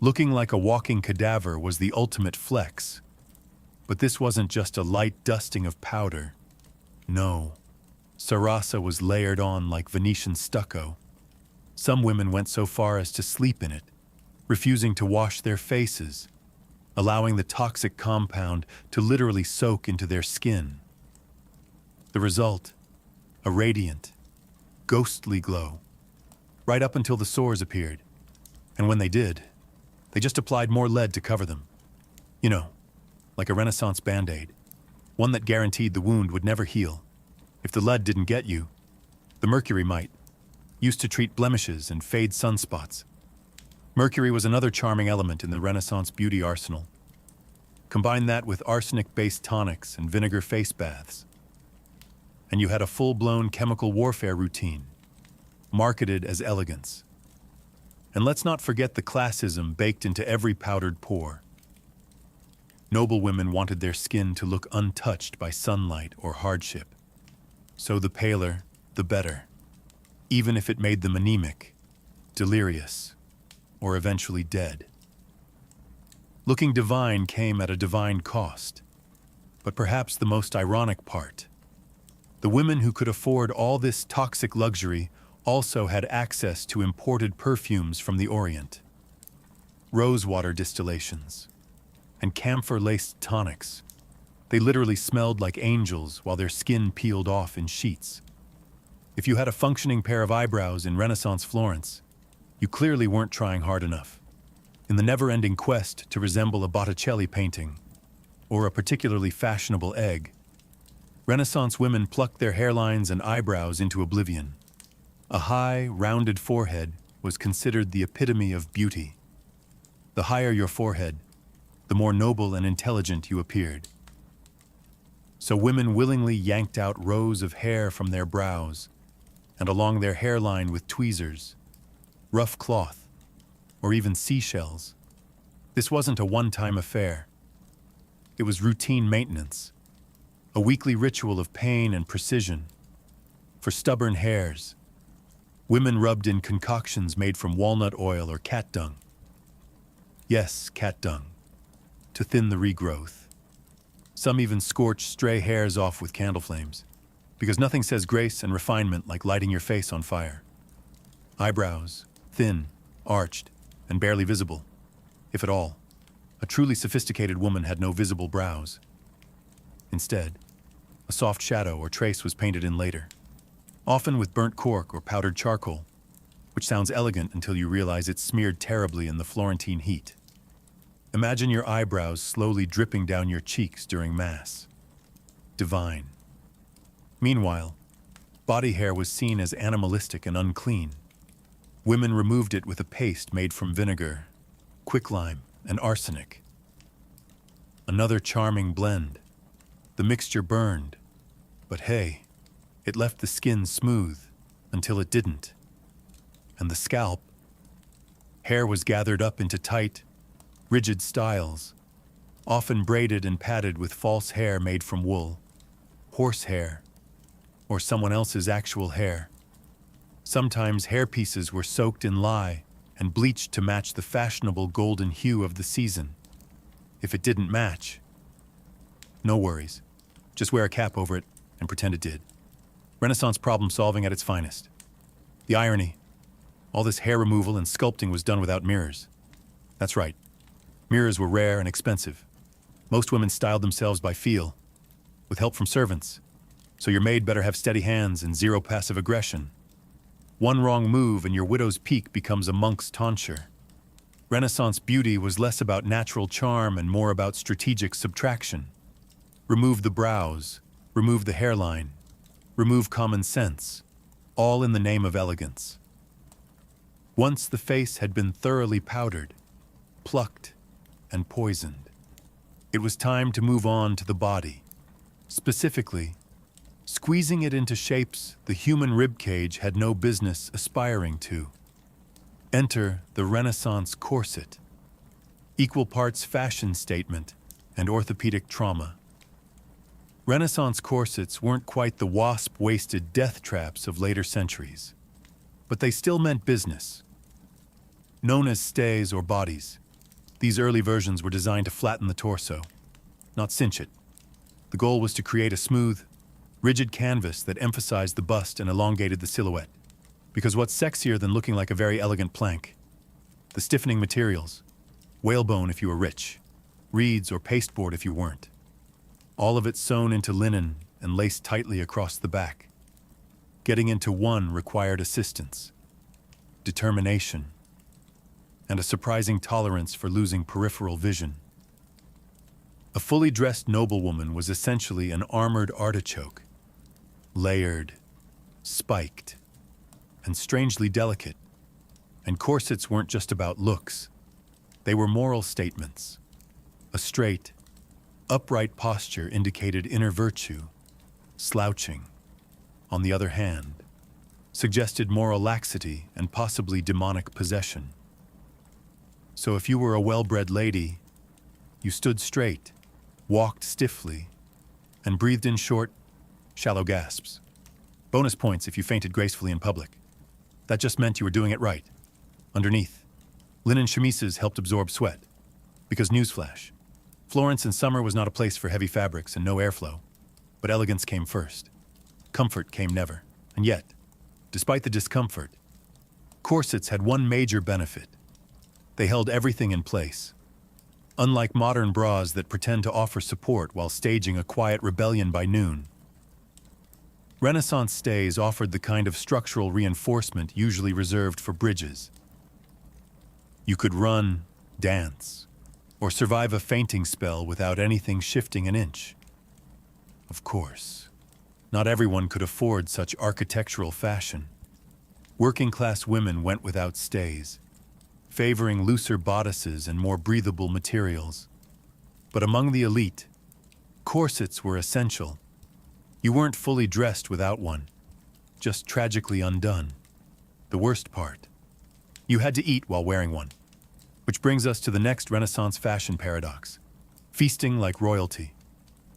looking like a walking cadaver was the ultimate flex. But this wasn't just a light dusting of powder. No, Sarasa was layered on like Venetian stucco. Some women went so far as to sleep in it, refusing to wash their faces, allowing the toxic compound to literally soak into their skin. The result, a radiant, ghostly glow, right up until the sores appeared. And when they did, they just applied more lead to cover them. You know, like a Renaissance Band-Aid, one that guaranteed the wound would never heal. If the lead didn't get you, the mercury might, used to treat blemishes and fade sunspots. Mercury was another charming element in the Renaissance beauty arsenal. Combine that with arsenic-based tonics and vinegar face baths, and you had a full-blown chemical warfare routine, marketed as elegance. And let's not forget the classism baked into every powdered pore. Noble women wanted their skin to look untouched by sunlight or hardship. So the paler, the better, even if it made them anemic, delirious, or eventually dead. Looking divine came at a divine cost. But perhaps the most ironic part, the women who could afford all this toxic luxury also had access to imported perfumes from the Orient, rosewater distillations, and camphor-laced tonics. They literally smelled like angels while their skin peeled off in sheets. If you had a functioning pair of eyebrows in Renaissance Florence, you clearly weren't trying hard enough. In the never-ending quest to resemble a Botticelli painting, or a particularly fashionable egg, Renaissance women plucked their hairlines and eyebrows into oblivion. A high, rounded forehead was considered the epitome of beauty. The higher your forehead, the more noble and intelligent you appeared. So women willingly yanked out rows of hair from their brows and along their hairline with tweezers, rough cloth, or even seashells. This wasn't a one-time affair. It was routine maintenance, a weekly ritual of pain and precision. For stubborn hairs, women rubbed in concoctions made from walnut oil or cat dung. Yes, cat dung, to thin the regrowth. Some even scorched stray hairs off with candle flames, because nothing says grace and refinement like lighting your face on fire. Eyebrows, thin, arched, and barely visible, if at all. A truly sophisticated woman had no visible brows. Instead, a soft shadow or trace was painted in later, often with burnt cork or powdered charcoal, which sounds elegant until you realize it's smeared terribly in the Florentine heat. Imagine your eyebrows slowly dripping down your cheeks during Mass. Divine. Meanwhile, body hair was seen as animalistic and unclean. Women removed it with a paste made from vinegar, quicklime, and arsenic. Another charming blend. The mixture burned, but hey, it left the skin smooth until it didn't. And the scalp. Hair was gathered up into tight, rigid styles, often braided and padded with false hair made from wool, horsehair, or someone else's actual hair. Sometimes hairpieces were soaked in lye and bleached to match the fashionable golden hue of the season. If it didn't match, no worries. Just wear a cap over it and pretend it did. Renaissance problem solving at its finest. The irony, all this hair removal and sculpting was done without mirrors. That's right. Mirrors were rare and expensive. Most women styled themselves by feel, with help from servants. So your maid better have steady hands and zero passive aggression. One wrong move and your widow's peak becomes a monk's tonsure. Renaissance beauty was less about natural charm and more about strategic subtraction. Remove the brows, remove the hairline, remove common sense, all in the name of elegance. Once the face had been thoroughly powdered, plucked, and poisoned, it was time to move on to the body. Specifically, squeezing it into shapes the human ribcage had no business aspiring to. Enter the Renaissance corset, equal parts fashion statement and orthopedic trauma. Renaissance corsets weren't quite the wasp-waisted death traps of later centuries, but they still meant business. Known as stays or bodies, these early versions were designed to flatten the torso, not cinch it. The goal was to create a smooth, rigid canvas that emphasized the bust and elongated the silhouette. Because what's sexier than looking like a very elegant plank? The stiffening materials. Whalebone if you were rich, reeds or pasteboard if you weren't. All of it sewn into linen and laced tightly across the back. Getting into one required assistance, determination, and a surprising tolerance for losing peripheral vision. A fully dressed noblewoman was essentially an armored artichoke, layered, spiked, and strangely delicate. And corsets weren't just about looks. They were moral statements. A straight, upright posture indicated inner virtue. Slouching, on the other hand, suggested moral laxity and possibly demonic possession. So if you were a well-bred lady, you stood straight, walked stiffly, and breathed in short, shallow gasps. Bonus points if you fainted gracefully in public. That just meant you were doing it right. Underneath, linen chemises helped absorb sweat. Because newsflash, Florence in summer was not a place for heavy fabrics and no airflow. But elegance came first. Comfort came never. And yet, despite the discomfort, corsets had one major benefit. They held everything in place. Unlike modern bras that pretend to offer support while staging a quiet rebellion by noon, Renaissance stays offered the kind of structural reinforcement usually reserved for bridges. You could run, dance, or survive a fainting spell without anything shifting an inch. Of course, not everyone could afford such architectural fashion. Working-class women went without stays, favoring looser bodices and more breathable materials. But among the elite, Corsets were essential. You weren't fully dressed without one, just tragically undone. The worst part, you had to eat while wearing one. Which brings us to the next Renaissance fashion paradox: feasting like royalty,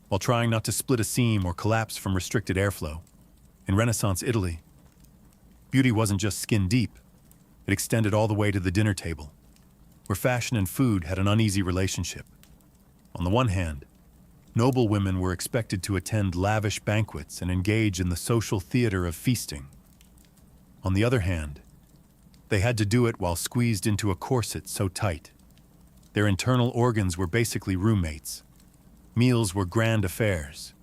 while trying not to split a seam or collapse from restricted airflow. In Renaissance Italy, beauty wasn't just skin deep, it extended all the way to the dinner table, where fashion and food had an uneasy relationship. On the one hand, noble women were expected to attend lavish banquets and engage in the social theater of feasting. On the other hand, they had to do it while squeezed into a corset so tight. Their internal organs were basically roommates. Meals were grand affairs.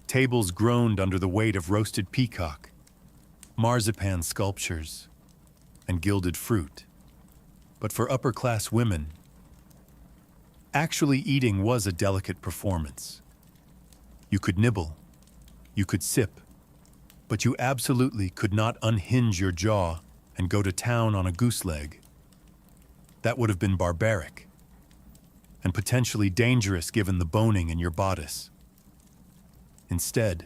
Tables groaned under the weight of roasted peacock, marzipan sculptures, and gilded fruit. But for upper-class women, actually eating was a delicate performance. You could nibble, you could sip, but you absolutely could not unhinge your jaw and go to town on a goose leg. That would have been barbaric, and potentially dangerous given the boning in your bodice. Instead,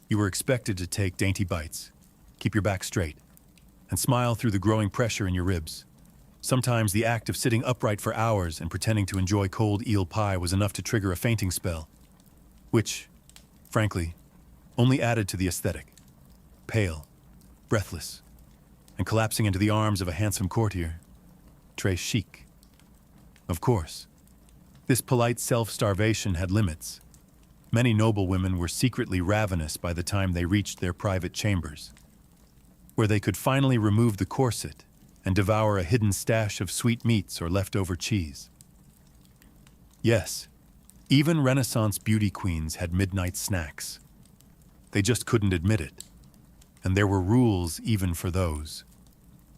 you were expected to take dainty bites, keep your back straight, and smile through the growing pressure in your ribs. Sometimes the act of sitting upright for hours and pretending to enjoy cold eel pie was enough to trigger a fainting spell, which, frankly, only added to the aesthetic. Pale, breathless, and collapsing into the arms of a handsome courtier. Très chic. Of course, this polite self-starvation had limits. Many noble women were secretly ravenous by the time they reached their private chambers, where they could finally remove the corset and devour a hidden stash of sweet meats or leftover cheese. Yes, even Renaissance beauty queens had midnight snacks. They just couldn't admit it, and there were rules even for those.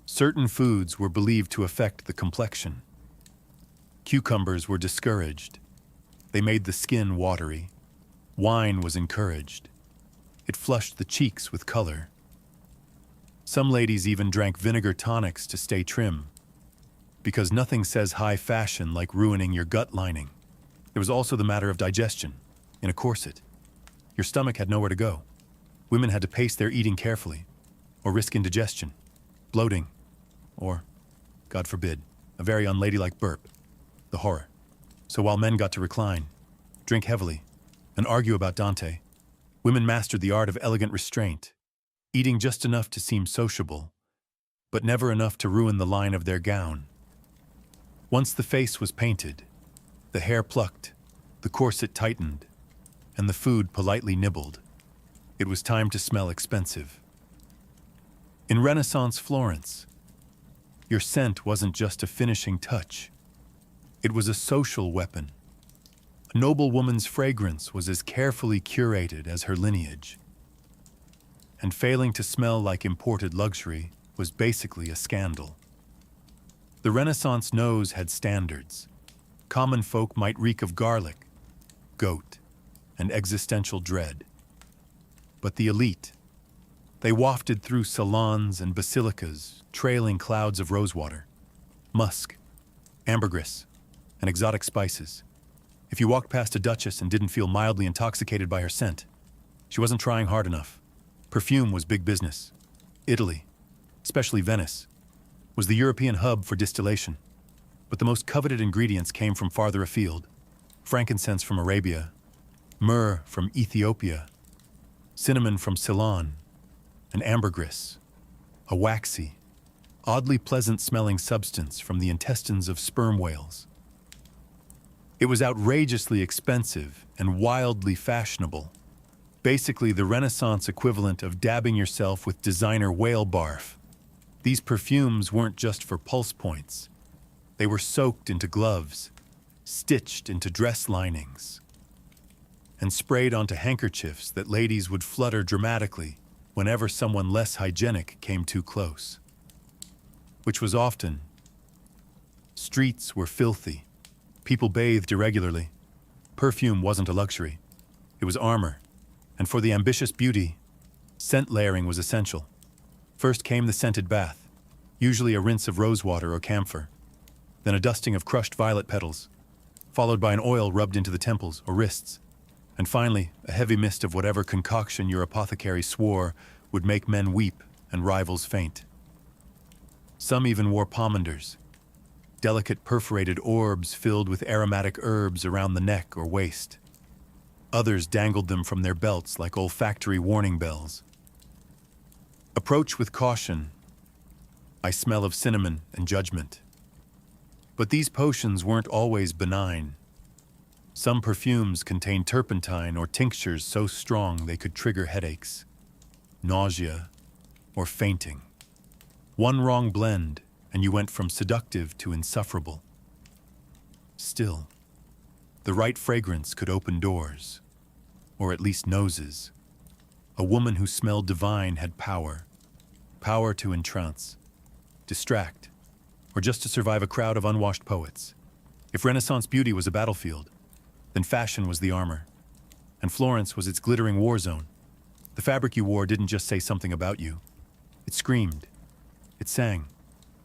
Certain foods were believed to affect the complexion. Cucumbers were discouraged. They made the skin watery. Wine was encouraged. It flushed the cheeks with color. Some ladies even drank vinegar tonics to stay trim, because nothing says high fashion like ruining your gut lining. There was also the matter of digestion. In a corset, your stomach had nowhere to go. Women had to pace their eating carefully, or risk indigestion, bloating, or, God forbid, a very unladylike burp. The horror. So while men got to recline, drink heavily, and argue about Dante, women mastered the art of elegant restraint, eating just enough to seem sociable, but never enough to ruin the line of their gown. Once the face was painted, the hair plucked, the corset tightened, and the food politely nibbled, it was time to smell expensive. In Renaissance Florence, your scent wasn't just a finishing touch. It was a social weapon. A noble woman's fragrance was as carefully curated as her lineage. And failing to smell like imported luxury was basically a scandal. The Renaissance nose had standards. Common folk might reek of garlic, goat, and existential dread. But the elite, they wafted through salons and basilicas, trailing clouds of rosewater, musk, ambergris, and exotic spices. If you walked past a duchess and didn't feel mildly intoxicated by her scent, she wasn't trying hard enough. Perfume was big business. Italy, especially Venice, was the European hub for distillation. But the most coveted ingredients came from farther afield: frankincense from Arabia, myrrh from Ethiopia, cinnamon from Ceylon, and ambergris, a waxy, oddly pleasant-smelling substance from the intestines of sperm whales. It was outrageously expensive and wildly fashionable. Basically the Renaissance equivalent of dabbing yourself with designer whale barf. These perfumes weren't just for pulse points. They were soaked into gloves, stitched into dress linings, and sprayed onto handkerchiefs that ladies would flutter dramatically whenever someone less hygienic came too close. Which was often. Streets were filthy. People bathed irregularly. Perfume wasn't a luxury. It was armor. And for the ambitious beauty, scent layering was essential. First came the scented bath, usually a rinse of rosewater or camphor, then a dusting of crushed violet petals, followed by an oil rubbed into the temples or wrists, and finally, a heavy mist of whatever concoction your apothecary swore would make men weep and rivals faint. Some even wore pomanders, delicate perforated orbs filled with aromatic herbs around the neck or waist. Others dangled them from their belts like olfactory warning bells. Approach with caution. I smell of cinnamon and judgment. But these potions weren't always benign. Some perfumes contained turpentine or tinctures so strong they could trigger headaches, nausea, or fainting. One wrong blend, and you went from seductive to insufferable. Still, the right fragrance could open doors, or at least noses. A woman who smelled divine had power to entrance, distract, or just to survive a crowd of unwashed poets. If Renaissance beauty was a battlefield, then fashion was the armor, and Florence was its glittering war zone. The fabric you wore didn't just say something about you. It screamed. It sang.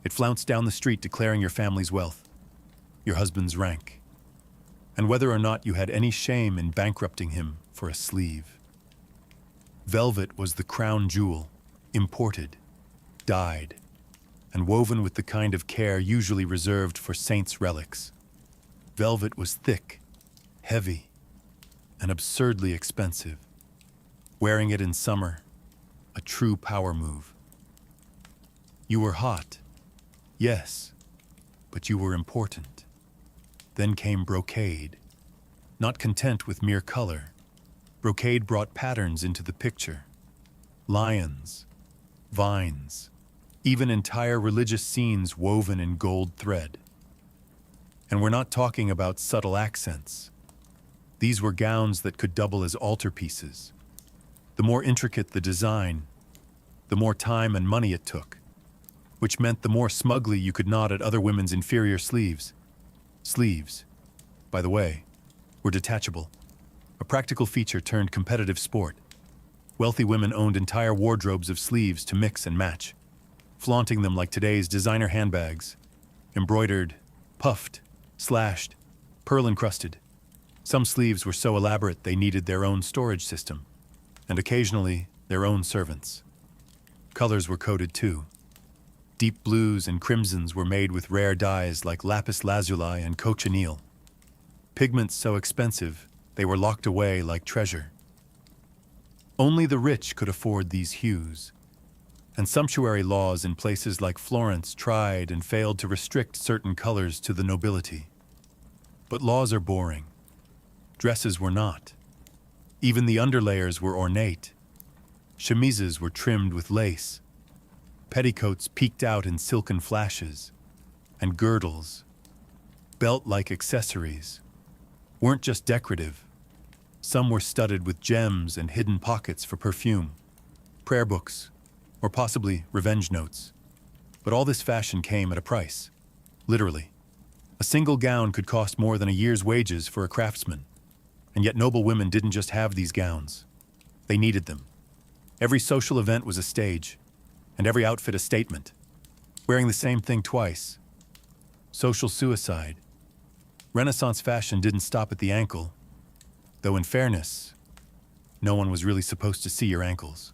It flounced down the street declaring your family's wealth, your husband's rank, and whether or not you had any shame in bankrupting him for a sleeve. Velvet was the crown jewel, imported, dyed, and woven with the kind of care usually reserved for saints' relics. Velvet was thick, heavy, and absurdly expensive. Wearing it in summer, a true power move. You were hot, yes, but you were important. Then came brocade. Not content with mere color, brocade brought patterns into the picture. Lions, vines, even entire religious scenes woven in gold thread. And we're not talking about subtle accents. These were gowns that could double as altarpieces. The more intricate the design, the more time and money it took, which meant the more smugly you could nod at other women's inferior sleeves. Sleeves, by the way, were detachable, a practical feature turned competitive sport. Wealthy women owned entire wardrobes of sleeves to mix and match, flaunting them like today's designer handbags, embroidered, puffed, slashed, pearl-encrusted. Some sleeves were so elaborate they needed their own storage system, and occasionally their own servants. Colors were coded too. Deep blues and crimsons were made with rare dyes like lapis lazuli and cochineal. Pigments so expensive, they were locked away like treasure. Only the rich could afford these hues, and sumptuary laws in places like Florence tried and failed to restrict certain colors to the nobility. But laws are boring. Dresses were not. Even the underlayers were ornate. Chemises were trimmed with lace. Petticoats peeked out in silken flashes, and girdles, belt-like accessories, weren't just decorative. Some were studded with gems and hidden pockets for perfume, prayer books, or possibly revenge notes. But all this fashion came at a price, literally. A single gown could cost more than a year's wages for a craftsman, and yet noble women didn't just have these gowns. They needed them. Every social event was a stage, and every outfit a statement. Wearing the same thing twice. Social suicide. Renaissance fashion didn't stop at the ankle, though in fairness, no one was really supposed to see your ankles.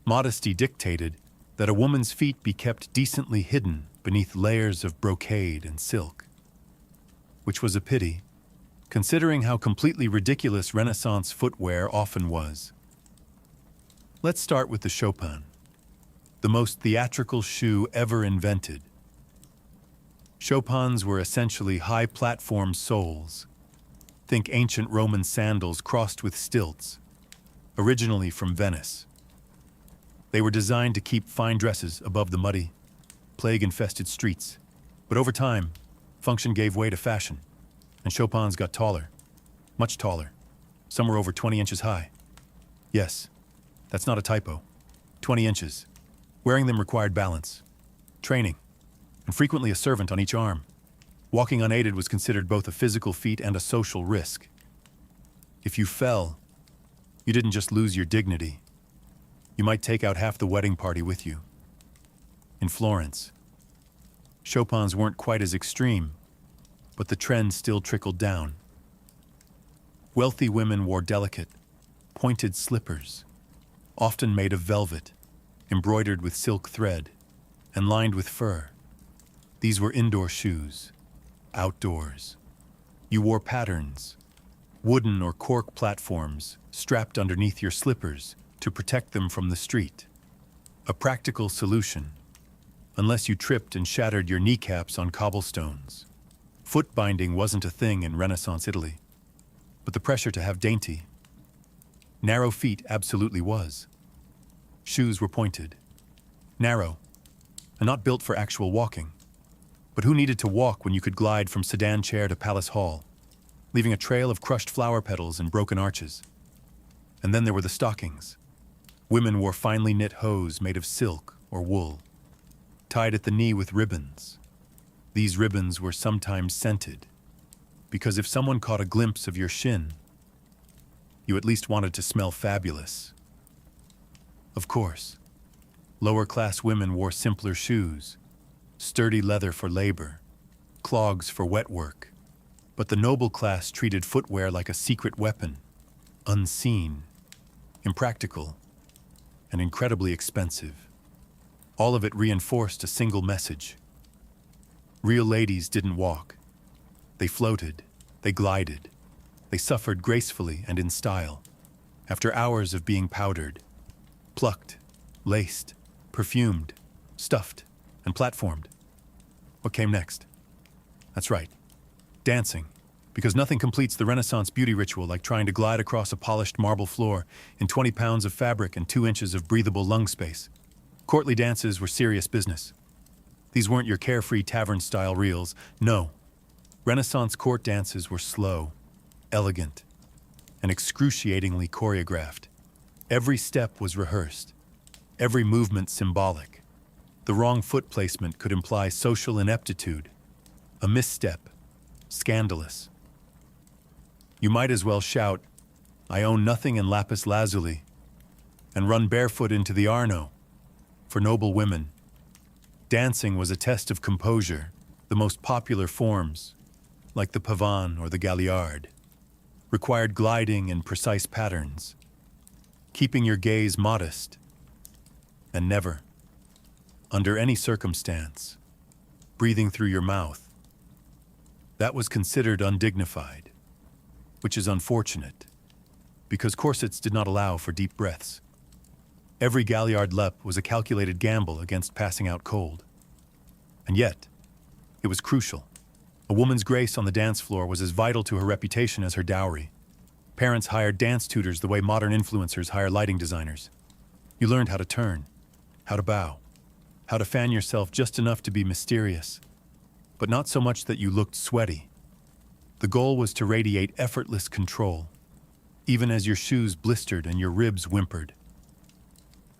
Modesty dictated that a woman's feet be kept decently hidden beneath layers of brocade and silk, which was a pity, considering how completely ridiculous Renaissance footwear often was. Let's start with the Chopin, the most theatrical shoe ever invented. Chopins were essentially high-platform soles. Think ancient Roman sandals crossed with stilts, originally from Venice. They were designed to keep fine dresses above the muddy, plague-infested streets. But over time, function gave way to fashion, and Chopins got taller, much taller. Some were over 20 inches high. Yes, that's not a typo. 20 inches. Wearing them required balance, training, and frequently a servant on each arm. Walking unaided was considered both a physical feat and a social risk. If you fell, you didn't just lose your dignity. You might take out half the wedding party with you. In Florence, Chopins weren't quite as extreme, but the trend still trickled down. Wealthy women wore delicate, pointed slippers, often made of velvet, embroidered with silk thread, and lined with fur. These were indoor shoes, outdoors. You wore patterns, wooden or cork platforms strapped underneath your slippers to protect them from the street. A practical solution, unless you tripped and shattered your kneecaps on cobblestones. Foot binding wasn't a thing in Renaissance Italy, but the pressure to have dainty, narrow feet absolutely was. Shoes were pointed, narrow, and not built for actual walking. But who needed to walk when you could glide from sedan chair to palace hall, leaving a trail of crushed flower petals and broken arches? And then there were the stockings. Women wore finely knit hose made of silk or wool, tied at the knee with ribbons. These ribbons were sometimes scented, because if someone caught a glimpse of your shin, you at least wanted to smell fabulous. Of course, lower-class women wore simpler shoes, sturdy leather for labor, clogs for wet work. But the noble class treated footwear like a secret weapon, unseen, impractical, and incredibly expensive. All of it reinforced a single message. Real ladies didn't walk. They floated, they glided, they suffered gracefully and in style, after hours of being powdered, plucked, laced, perfumed, stuffed, and platformed. What came next? That's right, dancing, because nothing completes the Renaissance beauty ritual like trying to glide across a polished marble floor in 20 pounds of fabric and 2 inches of breathable lung space. Courtly dances were serious business. These weren't your carefree tavern-style reels, no. Renaissance court dances were slow, elegant, and excruciatingly choreographed. Every step was rehearsed, every movement symbolic. The wrong foot placement could imply social ineptitude, a misstep, scandalous. You might as well shout, "I own nothing in lapis lazuli," and run barefoot into the Arno. For noble women, dancing was a test of composure. The most popular forms, like the pavane or the galliard, required gliding in precise patterns, keeping your gaze modest, and never, under any circumstance, breathing through your mouth. That was considered undignified, which is unfortunate, because corsets did not allow for deep breaths. Every galliard lep was a calculated gamble against passing out cold. And yet, it was crucial. A woman's grace on the dance floor was as vital to her reputation as her dowry. Parents hired dance tutors the way modern influencers hire lighting designers. You learned how to turn, how to bow, how to fan yourself just enough to be mysterious, but not so much that you looked sweaty. The goal was to radiate effortless control, even as your shoes blistered and your ribs whimpered.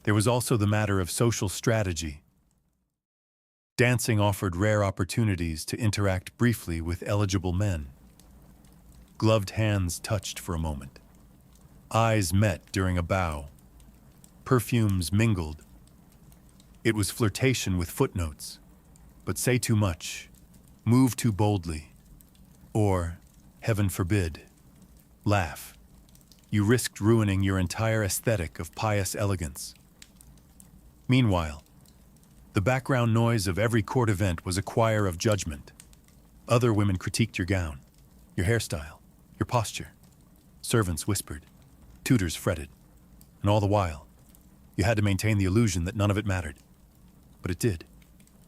There was also the matter of social strategy. Dancing offered rare opportunities to interact briefly with eligible men. Gloved hands touched for a moment. Eyes met during a bow. Perfumes mingled. It was flirtation with footnotes. But say too much, move too boldly, or, heaven forbid, laugh. You risked ruining your entire aesthetic of pious elegance. Meanwhile, the background noise of every court event was a choir of judgment. Other women critiqued your gown, your hairstyle, your posture. Servants whispered, tutors fretted, and all the while, you had to maintain the illusion that none of it mattered. But it did.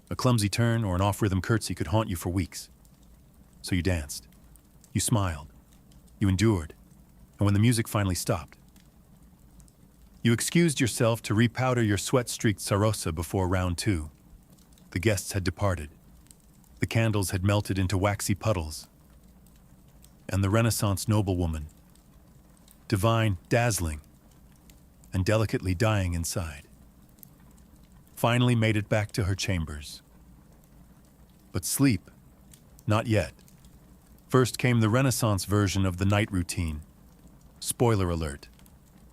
A clumsy turn or an off-rhythm curtsy could haunt you for weeks. So you danced. You smiled. You endured. And when the music finally stopped, you excused yourself to repowder your sweat-streaked sarosa before round 2. The guests had departed. The candles had melted into waxy puddles. And the Renaissance noblewoman, divine, dazzling, and delicately dying inside, finally made it back to her chambers. But sleep, not yet. First came the Renaissance version of the night routine. Spoiler alert.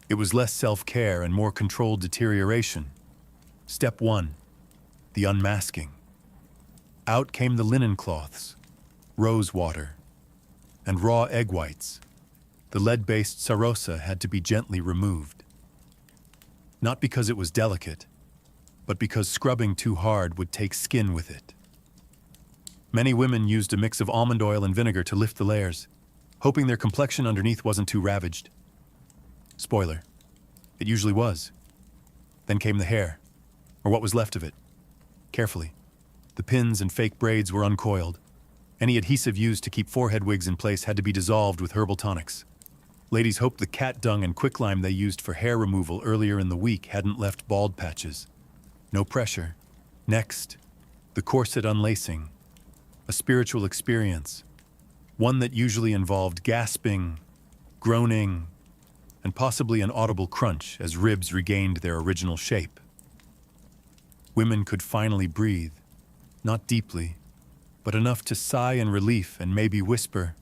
It was less self-care and more controlled deterioration. Step 1, the unmasking. Out came the linen cloths, rose water, and raw egg whites. The lead-based sarosa had to be gently removed. Not because it was delicate, but because scrubbing too hard would take skin with it. Many women used a mix of almond oil and vinegar to lift the layers, hoping their complexion underneath wasn't too ravaged. Spoiler, it usually was. Then came the hair, or what was left of it. Carefully, the pins and fake braids were uncoiled. Any adhesive used to keep forehead wigs in place had to be dissolved with herbal tonics. Ladies hoped the cat dung and quicklime they used for hair removal earlier in the week hadn't left bald patches. No pressure. Next, the corset unlacing. A spiritual experience. One that usually involved gasping, groaning, and possibly an audible crunch as ribs regained their original shape. Women could finally breathe, not deeply, but enough to sigh in relief and maybe whisper,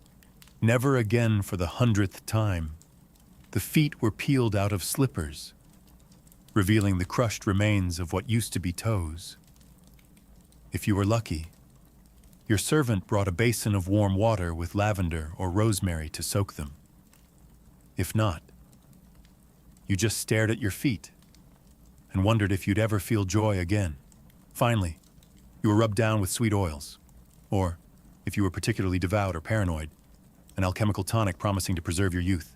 "Never again for the 100th time." The feet were peeled out of slippers, revealing the crushed remains of what used to be toes. If you were lucky, your servant brought a basin of warm water with lavender or rosemary to soak them. If not, you just stared at your feet and wondered if you'd ever feel joy again. Finally, you were rubbed down with sweet oils, or, if you were particularly devout or paranoid, an alchemical tonic promising to preserve your youth.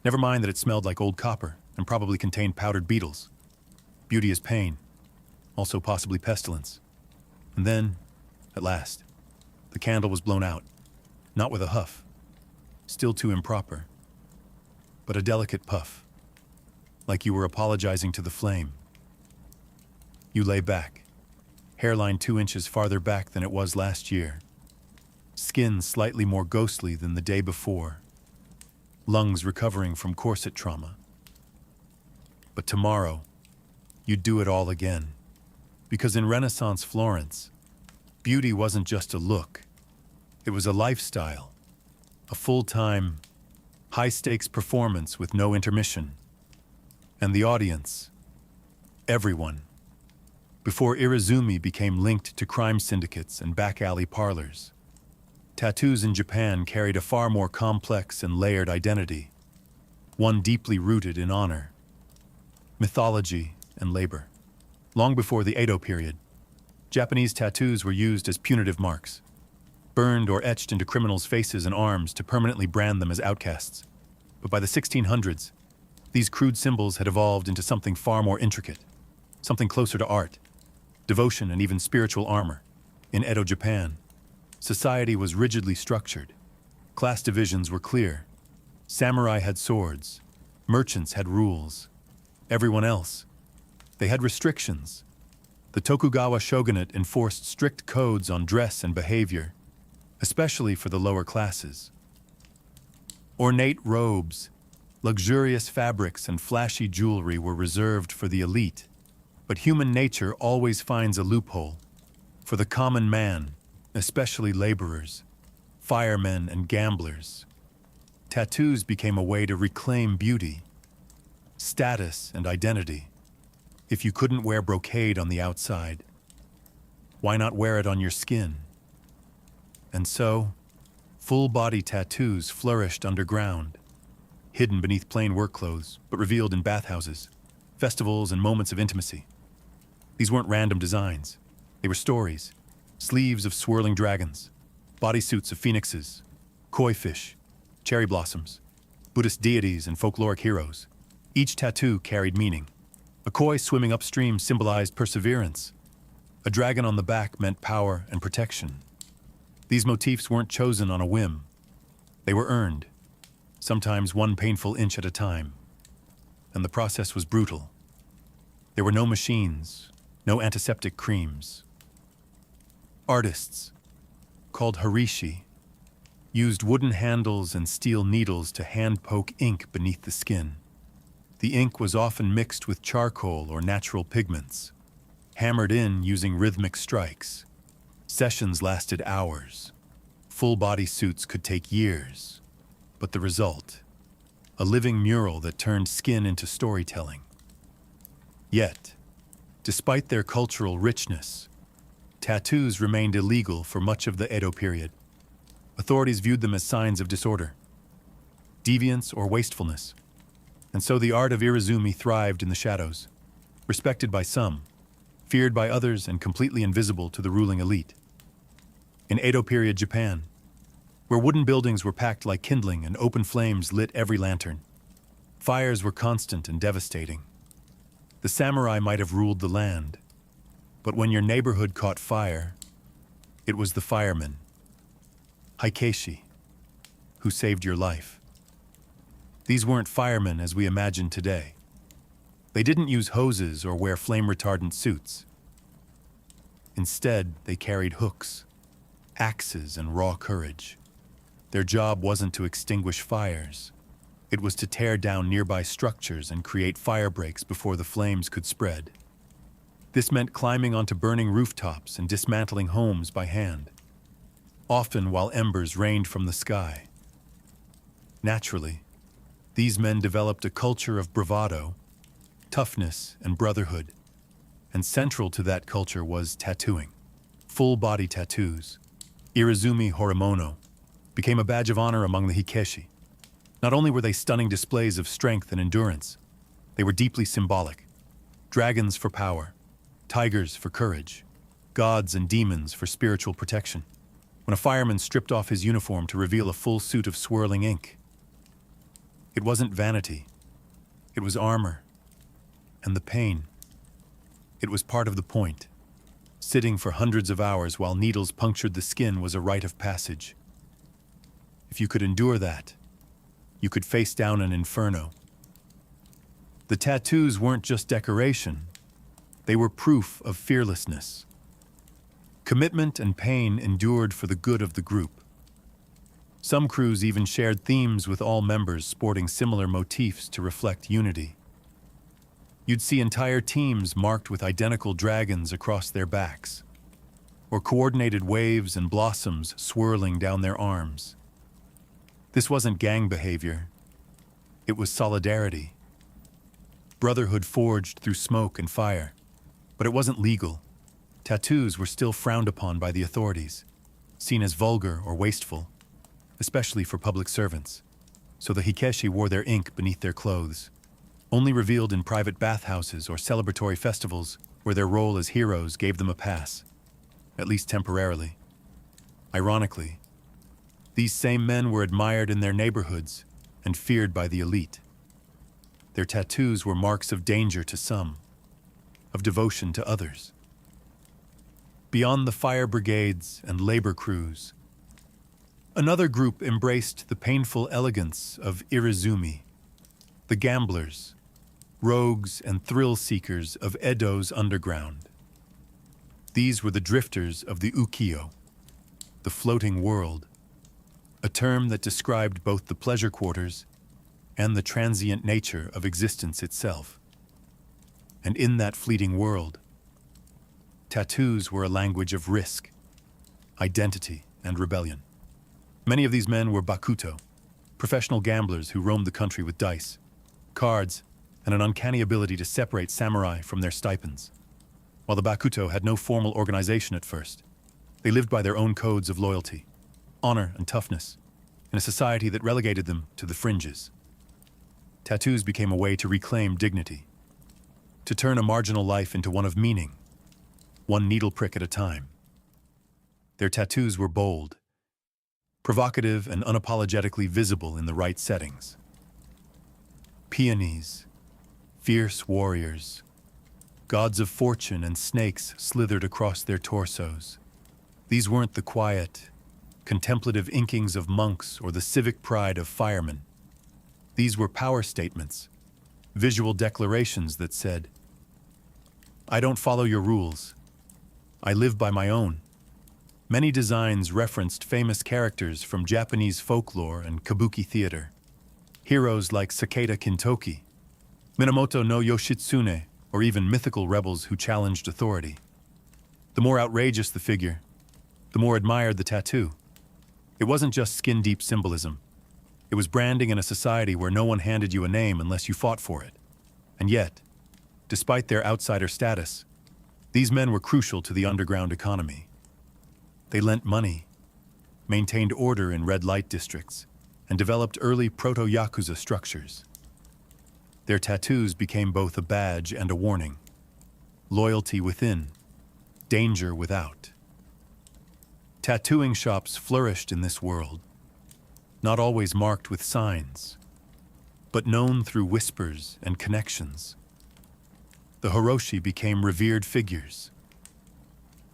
Never mind that it smelled like old copper and probably contained powdered beetles. Beauty is pain, also possibly pestilence. And then, at last, the candle was blown out, not with a huff, still too improper, but a delicate puff, like you were apologizing to the flame. You lay back, hairline 2 inches farther back than it was last year, skin slightly more ghostly than the day before, lungs recovering from corset trauma. But tomorrow, you'd do it all again, because in Renaissance Florence, beauty wasn't just a look, it was a lifestyle, a full-time, high-stakes performance with no intermission. And the audience, everyone, before Irizumi became linked to crime syndicates and back-alley parlors. Tattoos in Japan carried a far more complex and layered identity, one deeply rooted in honor, mythology, and labor. Long before the Edo period, Japanese tattoos were used as punitive marks, burned or etched into criminals' faces and arms to permanently brand them as outcasts. But by the 1600s, these crude symbols had evolved into something far more intricate, something closer to art, devotion, and even spiritual armor. In Edo, Japan, society was rigidly structured. Class divisions were clear. Samurai had swords. Merchants had rules. Everyone else, they had restrictions. The Tokugawa shogunate enforced strict codes on dress and behavior, especially for the lower classes. Ornate robes, luxurious fabrics, and flashy jewelry were reserved for the elite, but human nature always finds a loophole. For the common man, especially laborers, firemen, and gamblers, tattoos became a way to reclaim beauty, status, and identity. If you couldn't wear brocade on the outside, why not wear it on your skin? And so, full-body tattoos flourished underground, hidden beneath plain work clothes, but revealed in bathhouses, festivals, and moments of intimacy. These weren't random designs. They were stories. Sleeves of swirling dragons, bodysuits of phoenixes, koi fish, cherry blossoms, Buddhist deities, and folkloric heroes. Each tattoo carried meaning. A koi swimming upstream symbolized perseverance. A dragon on the back meant power and protection. These motifs weren't chosen on a whim. They were earned, sometimes one painful inch at a time. And the process was brutal. There were no machines, no antiseptic creams. Artists, called harishi, used wooden handles and steel needles to hand-poke ink beneath the skin. The ink was often mixed with charcoal or natural pigments, hammered in using rhythmic strikes. Sessions lasted hours. Full-body suits could take years. But the result, a living mural that turned skin into storytelling. Yet, despite their cultural richness, tattoos remained illegal for much of the Edo period. Authorities viewed them as signs of disorder, deviance, or wastefulness. And so the art of Irezumi thrived in the shadows, respected by some, feared by others, and completely invisible to the ruling elite. In Edo period Japan, where wooden buildings were packed like kindling and open flames lit every lantern, fires were constant and devastating. The samurai might have ruled the land, but when your neighborhood caught fire, it was the fireman, Haikeshi, who saved your life. These weren't firemen as we imagine today. They didn't use hoses or wear flame-retardant suits. Instead, they carried hooks, axes, and raw courage. Their job wasn't to extinguish fires. It was to tear down nearby structures and create fire breaks before the flames could spread. This meant climbing onto burning rooftops and dismantling homes by hand, often while embers rained from the sky. Naturally, these men developed a culture of bravado, toughness, and brotherhood, and central to that culture was tattooing. Full-body tattoos, Irezumi Horomono, became a badge of honor among the Hikeshi. Not only were they stunning displays of strength and endurance, they were deeply symbolic. Dragons for power, tigers for courage, gods and demons for spiritual protection. When a fireman stripped off his uniform to reveal a full suit of swirling ink, it wasn't vanity, it was armor. And the pain, it was part of the point. Sitting for hundreds of hours while needles punctured the skin was a rite of passage. If you could endure that, you could face down an inferno. The tattoos weren't just decoration, they were proof of fearlessness. Commitment and pain endured for the good of the group. Some crews even shared themes with all members sporting similar motifs to reflect unity. You'd see entire teams marked with identical dragons across their backs, or coordinated waves and blossoms swirling down their arms. This wasn't gang behavior. It was solidarity. Brotherhood forged through smoke and fire. But it wasn't legal. Tattoos were still frowned upon by the authorities, seen as vulgar or wasteful, especially for public servants. So the Hikeshi wore their ink beneath their clothes, only revealed in private bathhouses or celebratory festivals where their role as heroes gave them a pass, at least temporarily. Ironically, these same men were admired in their neighborhoods and feared by the elite. Their tattoos were marks of danger to some, of devotion to others. Beyond the fire brigades and labor crews, another group embraced the painful elegance of Irezumi, the gamblers, rogues, and thrill-seekers of Edo's underground. These were the drifters of the ukiyo, the floating world, a term that described both the pleasure quarters and the transient nature of existence itself. And in that fleeting world, tattoos were a language of risk, identity, and rebellion. Many of these men were bakuto, professional gamblers who roamed the country with dice, cards, and an uncanny ability to separate samurai from their stipends. While the bakuto had no formal organization at first, they lived by their own codes of loyalty, honor, and toughness, in a society that relegated them to the fringes. Tattoos became a way to reclaim dignity, to turn a marginal life into one of meaning, one needle prick at a time. Their tattoos were bold, provocative, and unapologetically visible in the right settings. Peonies, fierce warriors, gods of fortune, and snakes slithered across their torsos. These weren't the quiet, contemplative inkings of monks or the civic pride of firemen. These were power statements, visual declarations that said, "I don't follow your rules. I live by my own." Many designs referenced famous characters from Japanese folklore and kabuki theater. Heroes like Sakata Kintoki, Minamoto no Yoshitsune, or even mythical rebels who challenged authority. The more outrageous the figure, the more admired the tattoo. It wasn't just skin-deep symbolism. It was branding in a society where no one handed you a name unless you fought for it. And yet, despite their outsider status, these men were crucial to the underground economy. They lent money, maintained order in red light districts, and developed early proto-yakuza structures. Their tattoos became both a badge and a warning. Loyalty within, danger without. Tattooing shops flourished in this world, not always marked with signs, but known through whispers and connections. The Hiroshi became revered figures.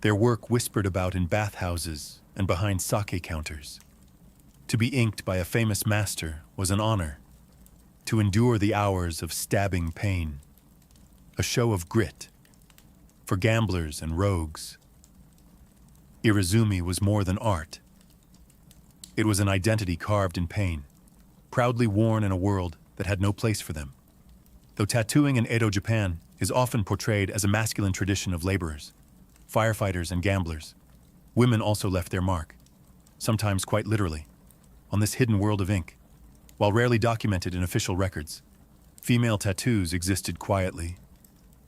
Their work whispered about in bathhouses and behind sake counters. To be inked by a famous master was an honor. To endure the hours of stabbing pain, a show of grit for gamblers and rogues. Irizumi was more than art. It was an identity carved in pain, proudly worn in a world that had no place for them. Though tattooing in Edo Japan is often portrayed as a masculine tradition of laborers, firefighters, and gamblers, women also left their mark, sometimes quite literally, on this hidden world of ink. While rarely documented in official records, female tattoos existed quietly,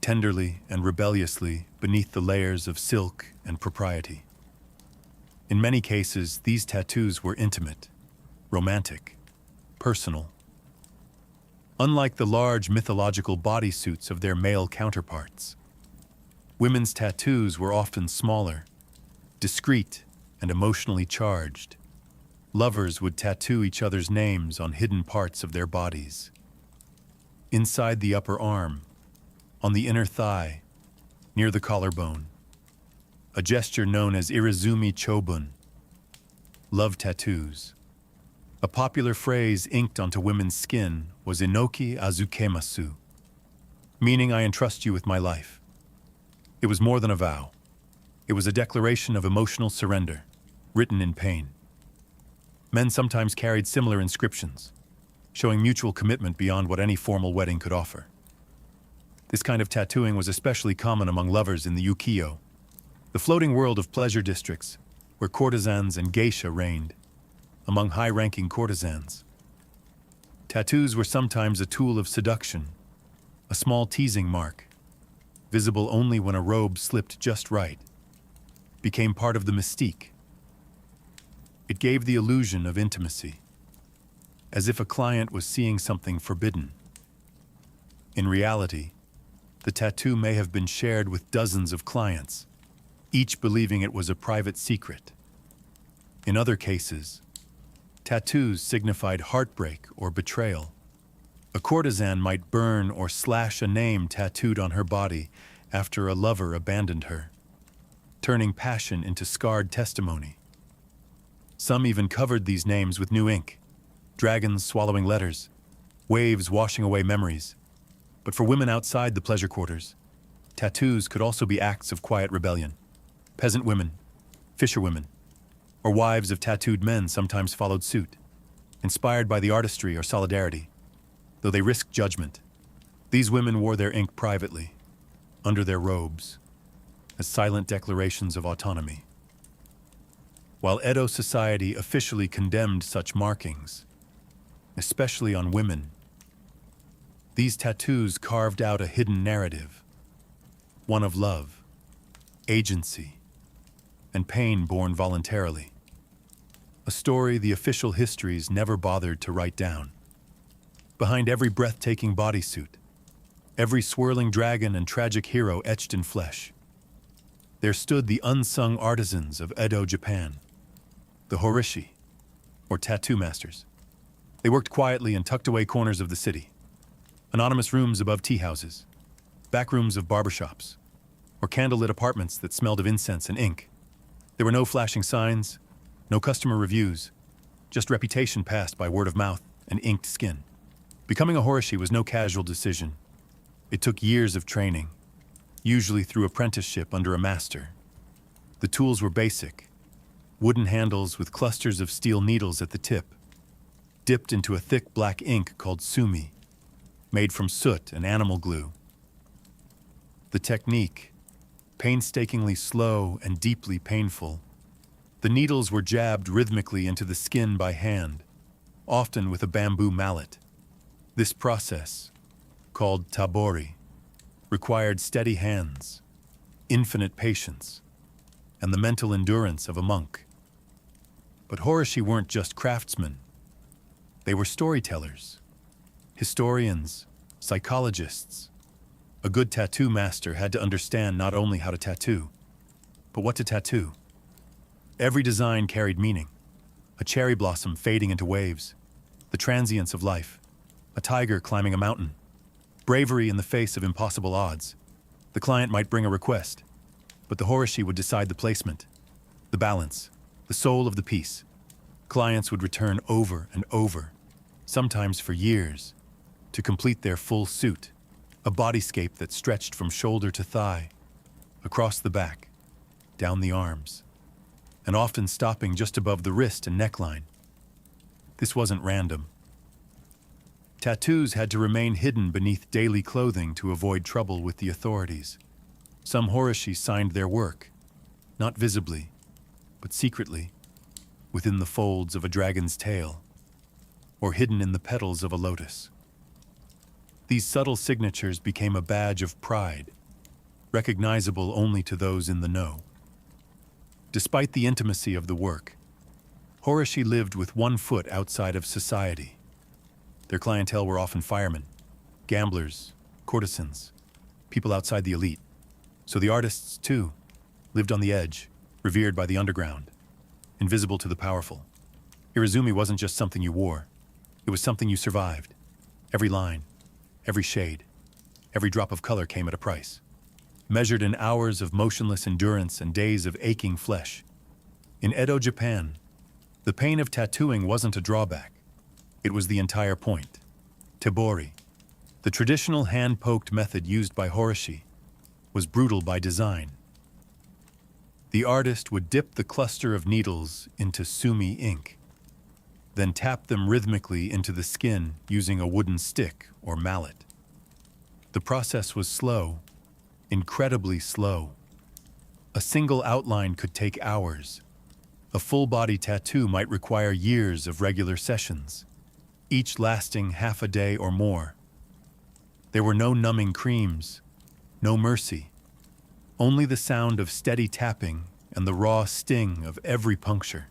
tenderly, and rebelliously beneath the layers of silk and propriety. In many cases, these tattoos were intimate, romantic, personal. Unlike the large mythological bodysuits of their male counterparts, women's tattoos were often smaller, discreet, and emotionally charged. Lovers would tattoo each other's names on hidden parts of their bodies. Inside the upper arm, on the inner thigh, near the collarbone. A gesture known as Irizumi Chobun, love tattoos. A popular phrase inked onto women's skin was Inoki Azukemasu, meaning I entrust you with my life. It was more than a vow. It was a declaration of emotional surrender, written in pain. Men sometimes carried similar inscriptions, showing mutual commitment beyond what any formal wedding could offer. This kind of tattooing was especially common among lovers in the ukiyo, the floating world of pleasure districts where courtesans and geisha reigned, among high-ranking courtesans. Tattoos were sometimes a tool of seduction, a small teasing mark, visible only when a robe slipped just right, became part of the mystique. It gave the illusion of intimacy, as if a client was seeing something forbidden. In reality, the tattoo may have been shared with dozens of clients, each believing it was a private secret. In other cases, tattoos signified heartbreak or betrayal. A courtesan might burn or slash a name tattooed on her body after a lover abandoned her, turning passion into scarred testimony. Some even covered these names with new ink, dragons swallowing letters, waves washing away memories. But for women outside the pleasure quarters, tattoos could also be acts of quiet rebellion. Peasant women, fisherwomen, or wives of tattooed men sometimes followed suit, inspired by the artistry or solidarity. Though they risked judgment, these women wore their ink privately, under their robes, as silent declarations of autonomy. While Edo society officially condemned such markings, especially on women, these tattoos carved out a hidden narrative, one of love, agency, and pain born voluntarily. A story the official histories never bothered to write down. Behind every breathtaking bodysuit, every swirling dragon and tragic hero etched in flesh, there stood the unsung artisans of Edo, Japan, the horishi, or tattoo masters. They worked quietly in tucked-away corners of the city, anonymous rooms above tea houses, back rooms of barbershops, or candlelit apartments that smelled of incense and ink. There were no flashing signs, no customer reviews, just reputation passed by word of mouth and inked skin. Becoming a horishi was no casual decision. It took years of training, usually through apprenticeship under a master. The tools were basic, wooden handles with clusters of steel needles at the tip, dipped into a thick black ink called sumi, made from soot and animal glue. The technique, painstakingly slow and deeply painful. The needles were jabbed rhythmically into the skin by hand, often with a bamboo mallet. This process, called tabori, required steady hands, infinite patience, and the mental endurance of a monk. But Horishi weren't just craftsmen. They were storytellers, historians, psychologists. A good tattoo master had to understand not only how to tattoo, but what to tattoo. Every design carried meaning. A cherry blossom fading into waves, the transience of life, a tiger climbing a mountain, bravery in the face of impossible odds. The client might bring a request, but the Horishi would decide the placement, the balance, the soul of the piece. Clients would return over and over, sometimes for years, to complete their full suit, a bodyscape that stretched from shoulder to thigh, across the back, down the arms, and often stopping just above the wrist and neckline. This wasn't random. Tattoos had to remain hidden beneath daily clothing to avoid trouble with the authorities. Some Horishi signed their work, not visibly, but secretly, within the folds of a dragon's tail, or hidden in the petals of a lotus. These subtle signatures became a badge of pride, recognizable only to those in the know. Despite the intimacy of the work, Horishi lived with one foot outside of society. Their clientele were often firemen, gamblers, courtesans, people outside the elite. So the artists, too, lived on the edge, revered by the underground, invisible to the powerful. Irezumi wasn't just something you wore. It was something you survived. Every line, every shade, every drop of color came at a price, measured in hours of motionless endurance and days of aching flesh. In Edo, Japan, the pain of tattooing wasn't a drawback. It was the entire point. Tebori, the traditional hand-poked method used by Horishi, was brutal by design. The artist would dip the cluster of needles into sumi ink, then tap them rhythmically into the skin using a wooden stick or mallet. The process was slow, incredibly slow. A single outline could take hours. A full-body tattoo might require years of regular sessions, each lasting half a day or more. There were no numbing creams, no mercy, only the sound of steady tapping and the raw sting of every puncture.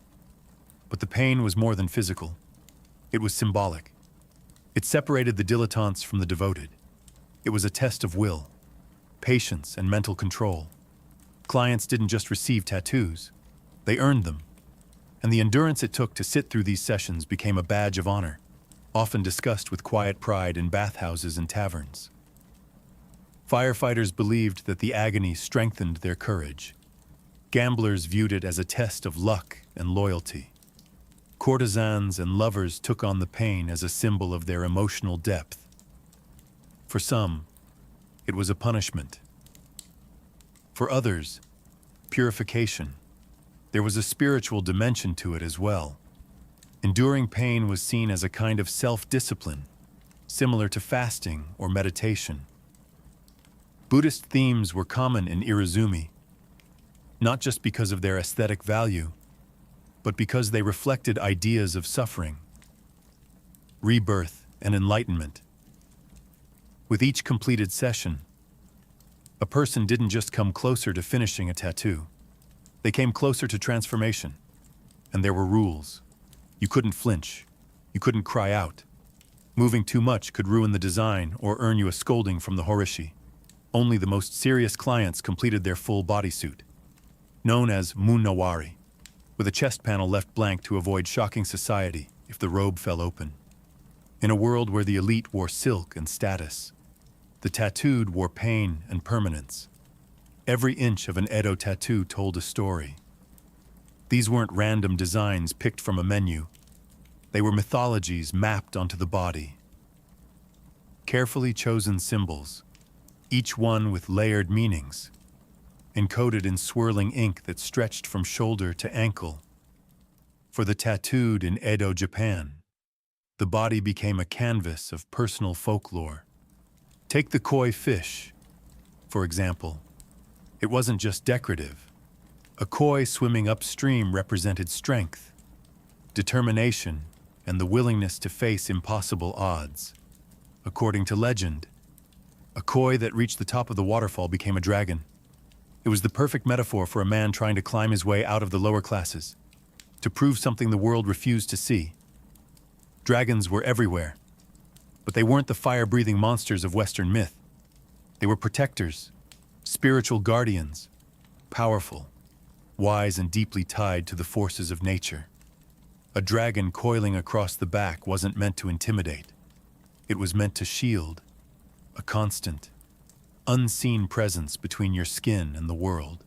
But the pain was more than physical. It was symbolic. It separated the dilettantes from the devoted. It was a test of will, patience, and mental control. Clients didn't just receive tattoos, they earned them. And the endurance it took to sit through these sessions became a badge of honor, often discussed with quiet pride in bathhouses and taverns. Firefighters believed that the agony strengthened their courage. Gamblers viewed it as a test of luck and loyalty. Courtesans and lovers took on the pain as a symbol of their emotional depth. For some, it was a punishment. For others, purification. There was a spiritual dimension to it as well. Enduring pain was seen as a kind of self-discipline, similar to fasting or meditation. Buddhist themes were common in Irezumi, not just because of their aesthetic value, but because they reflected ideas of suffering, rebirth, and enlightenment. With each completed session, a person didn't just come closer to finishing a tattoo. They came closer to transformation, and there were rules. You couldn't flinch. You couldn't cry out. Moving too much could ruin the design or earn you a scolding from the Horishi. Only the most serious clients completed their full bodysuit, known as munawari, with a chest panel left blank to avoid shocking society if the robe fell open. In a world where the elite wore silk and status, the tattooed wore pain and permanence. Every inch of an Edo tattoo told a story. These weren't random designs picked from a menu. They were mythologies mapped onto the body. Carefully chosen symbols, each one with layered meanings, encoded in swirling ink that stretched from shoulder to ankle. For the tattooed in Edo, Japan, the body became a canvas of personal folklore. Take the koi fish, for example. It wasn't just decorative. A koi swimming upstream represented strength, determination, and the willingness to face impossible odds. According to legend, a koi that reached the top of the waterfall became a dragon. It was the perfect metaphor for a man trying to climb his way out of the lower classes. to prove something the world refused to see. Dragons were everywhere, but they weren't the fire-breathing monsters of Western myth. They were protectors, spiritual guardians, powerful, wise and deeply tied to the forces of nature. A dragon coiling across the back wasn't meant to intimidate. It was meant to shield, a constant, unseen presence between your skin and the world.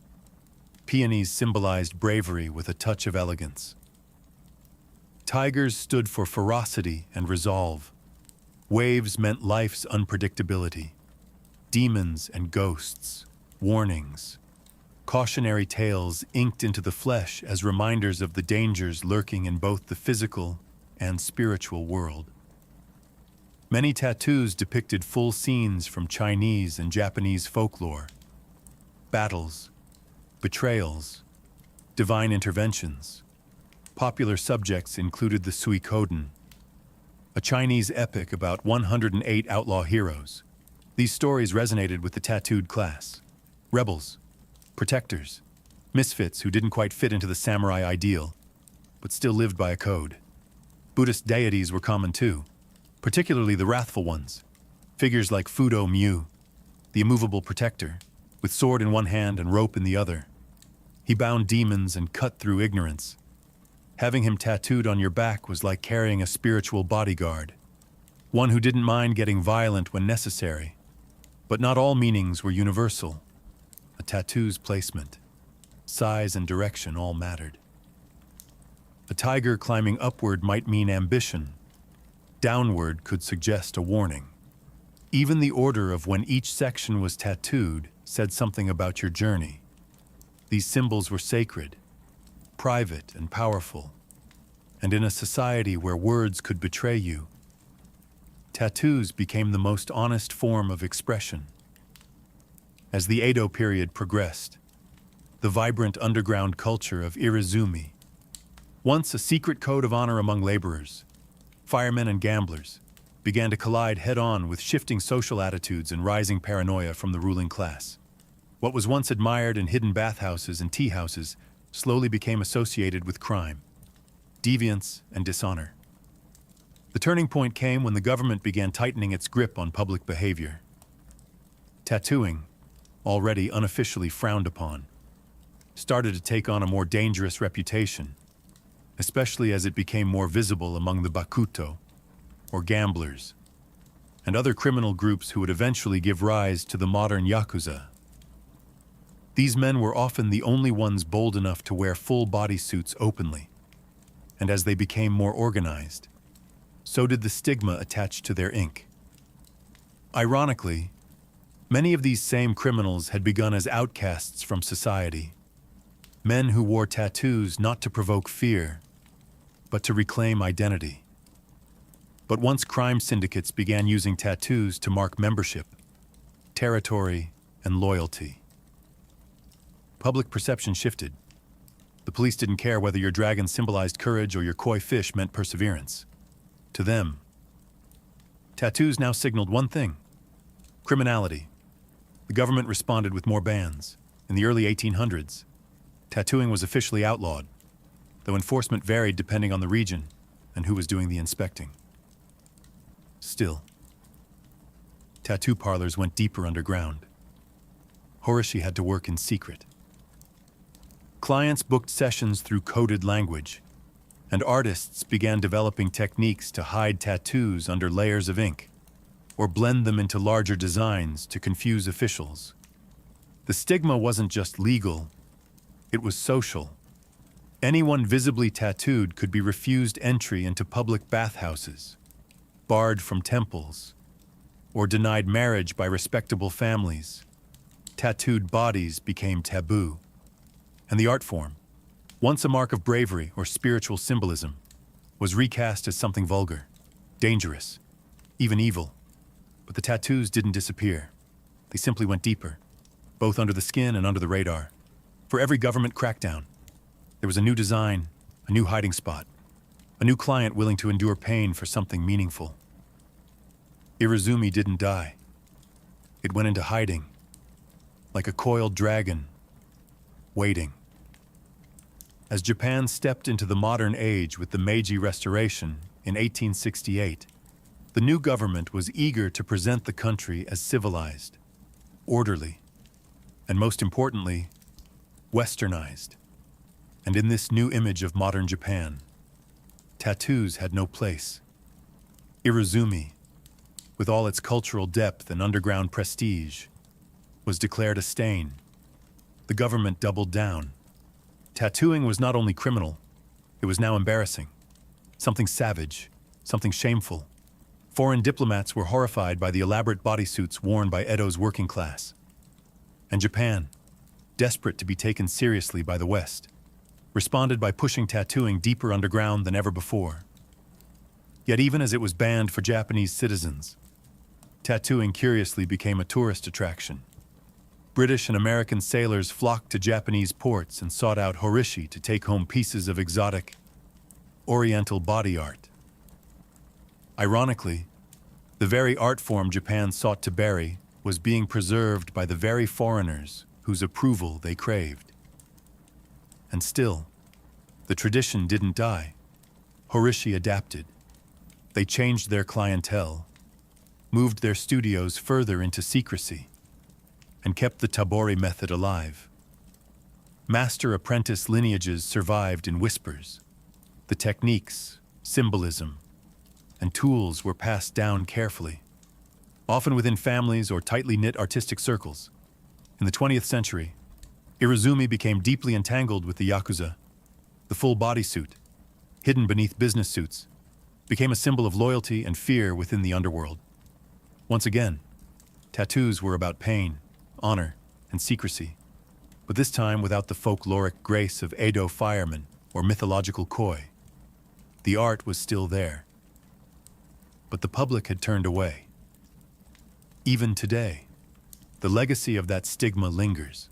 Peonies symbolized bravery with a touch of elegance. Tigers stood for ferocity and resolve. Waves meant life's unpredictability. Demons and ghosts, warnings. Cautionary tales inked into the flesh as reminders of the dangers lurking in both the physical and spiritual world. Many tattoos depicted full scenes from Chinese and Japanese folklore. Battles, betrayals, divine interventions. Popular subjects included the Suikoden, a Chinese epic about 108 outlaw heroes. These stories resonated with the tattooed class. Rebels, protectors, misfits who didn't quite fit into the samurai ideal, but still lived by a code. Buddhist deities were common too, particularly the wrathful ones. Figures like Fudo Mu, the immovable protector, with sword in one hand and rope in the other. He bound demons and cut through ignorance. Having him tattooed on your back was like carrying a spiritual bodyguard, one who didn't mind getting violent when necessary. But not all meanings were universal. A tattoo's placement, size, and direction all mattered. A tiger climbing upward might mean ambition. Downward could suggest a warning. Even the order of when each section was tattooed said something about your journey. These symbols were sacred, private and powerful, and in a society where words could betray you, tattoos became the most honest form of expression. As the Edo period progressed, the vibrant underground culture of Irezumi, once a secret code of honor among laborers, firemen and gamblers, began to collide head-on with shifting social attitudes and rising paranoia from the ruling class. What was once admired in hidden bathhouses and tea houses slowly became associated with crime, deviance, and dishonor. The turning point came when the government began tightening its grip on public behavior. Tattooing, already unofficially frowned upon, started to take on a more dangerous reputation, especially as it became more visible among the bakuto, or gamblers, and other criminal groups who would eventually give rise to the modern yakuza. These men were often the only ones bold enough to wear full body suits openly, and as they became more organized, so did the stigma attached to their ink. Ironically, many of these same criminals had begun as outcasts from society, men who wore tattoos not to provoke fear, but to reclaim identity. But once crime syndicates began using tattoos to mark membership, territory, and loyalty, public perception shifted. The police didn't care whether your dragon symbolized courage or your koi fish meant perseverance. To them, tattoos now signaled one thing: criminality. The government responded with more bans. In the early 1800s, tattooing was officially outlawed, though enforcement varied depending on the region and who was doing the inspecting. Still, tattoo parlors went deeper underground. Horishi had to work in secret. Clients booked sessions through coded language, and artists began developing techniques to hide tattoos under layers of ink, or blend them into larger designs to confuse officials. The stigma wasn't just legal, it was social. Anyone visibly tattooed could be refused entry into public bathhouses, barred from temples, or denied marriage by respectable families. Tattooed bodies became taboo. And the art form, once a mark of bravery or spiritual symbolism, was recast as something vulgar, dangerous, even evil. But the tattoos didn't disappear. They simply went deeper, both under the skin and under the radar. For every government crackdown, there was a new design, a new hiding spot, a new client willing to endure pain for something meaningful. Irezumi didn't die. It went into hiding, like a coiled dragon, waiting. As Japan stepped into the modern age with the Meiji Restoration in 1868, the new government was eager to present the country as civilized, orderly, and most importantly, westernized. And in this new image of modern Japan, tattoos had no place. Irezumi, with all its cultural depth and underground prestige, was declared a stain. The government doubled down. Tattooing was not only criminal, it was now embarrassing. Something savage, something shameful. Foreign diplomats were horrified by the elaborate bodysuits worn by Edo's working class. And Japan, desperate to be taken seriously by the West, responded by pushing tattooing deeper underground than ever before. Yet even as it was banned for Japanese citizens, tattooing curiously became a tourist attraction. British and American sailors flocked to Japanese ports and sought out horishi to take home pieces of exotic, oriental body art. Ironically, the very art form Japan sought to bury was being preserved by the very foreigners whose approval they craved. And still, the tradition didn't die. Horishi adapted. They changed their clientele, moved their studios further into secrecy, and kept the tabori method alive. Master-apprentice lineages survived in whispers. The techniques, symbolism, and tools were passed down carefully, often within families or tightly knit artistic circles. In the 20th century, Irezumi became deeply entangled with the Yakuza. The full bodysuit, hidden beneath business suits, became a symbol of loyalty and fear within the underworld. Once again, tattoos were about pain, honor, and secrecy, but this time without the folkloric grace of Edo firemen or mythological koi. The art was still there, but the public had turned away. Even today, the legacy of that stigma lingers,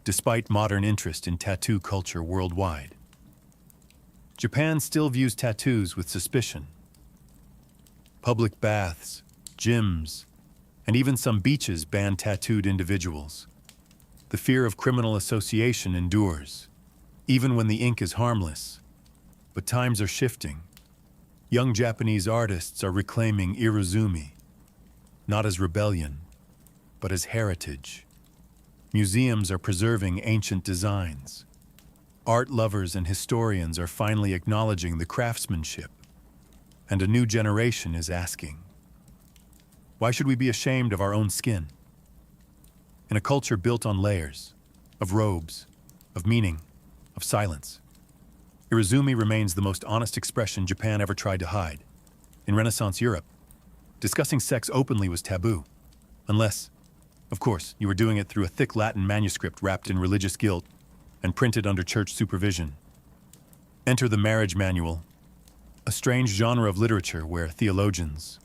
despite modern interest in tattoo culture worldwide. Japan still views tattoos with suspicion. Public baths, gyms, and even some beaches ban tattooed individuals. The fear of criminal association endures, even when the ink is harmless. But times are shifting. Young Japanese artists are reclaiming Irezumi, not as rebellion, but as heritage. Museums are preserving ancient designs. Art lovers and historians are finally acknowledging the craftsmanship. And a new generation is asking, why should we be ashamed of our own skin? In a culture built on layers, of robes, of meaning, of silence, Irezumi remains the most honest expression Japan ever tried to hide. In Renaissance Europe, discussing sex openly was taboo, unless, of course, you were doing it through a thick Latin manuscript wrapped in religious guilt and printed under church supervision. Enter the marriage manual, a strange genre of literature where theologians,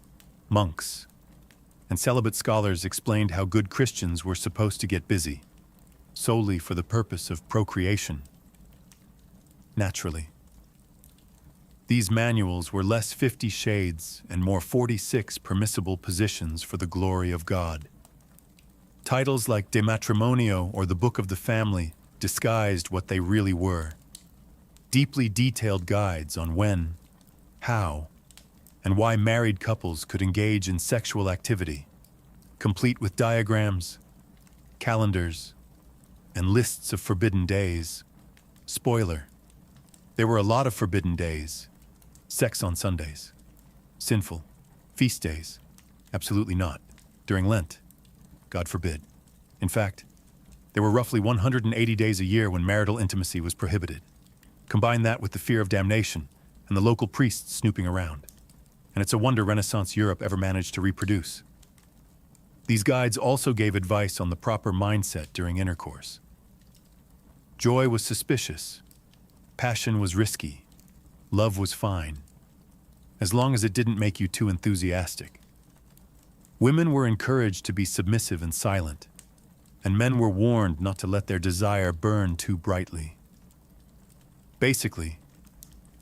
monks, and celibate scholars explained how good Christians were supposed to get busy, solely for the purpose of procreation. Naturally, these manuals were less 50 shades and more 46 permissible positions for the glory of God. Titles like De Matrimonio or the Book of the Family disguised what they really were. Deeply detailed guides on when, how, and why married couples could engage in sexual activity, complete with diagrams, calendars, and lists of forbidden days. Spoiler: there were a lot of forbidden days. Sex on Sundays. Sinful. Feast days. Absolutely not. During Lent. God forbid. In fact, there were roughly 180 days a year when marital intimacy was prohibited. Combine that with the fear of damnation and the local priests snooping around, and it's a wonder Renaissance Europe ever managed to reproduce. These guides also gave advice on the proper mindset during intercourse. Joy was suspicious. Passion was risky. Love was fine, as long as it didn't make you too enthusiastic. Women were encouraged to be submissive and silent, and men were warned not to let their desire burn too brightly. Basically,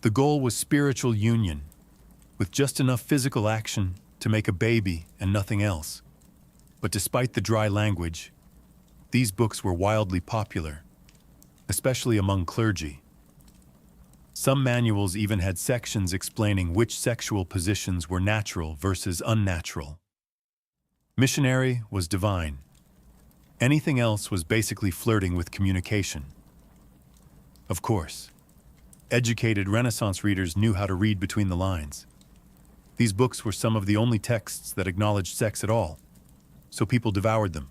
the goal was spiritual union, with just enough physical action to make a baby and nothing else. But despite the dry language, these books were wildly popular, especially among clergy. Some manuals even had sections explaining which sexual positions were natural versus unnatural. Missionary was divine. Anything else was basically flirting with communication. Of course, educated Renaissance readers knew how to read between the lines. These books were some of the only texts that acknowledged sex at all, so people devoured them.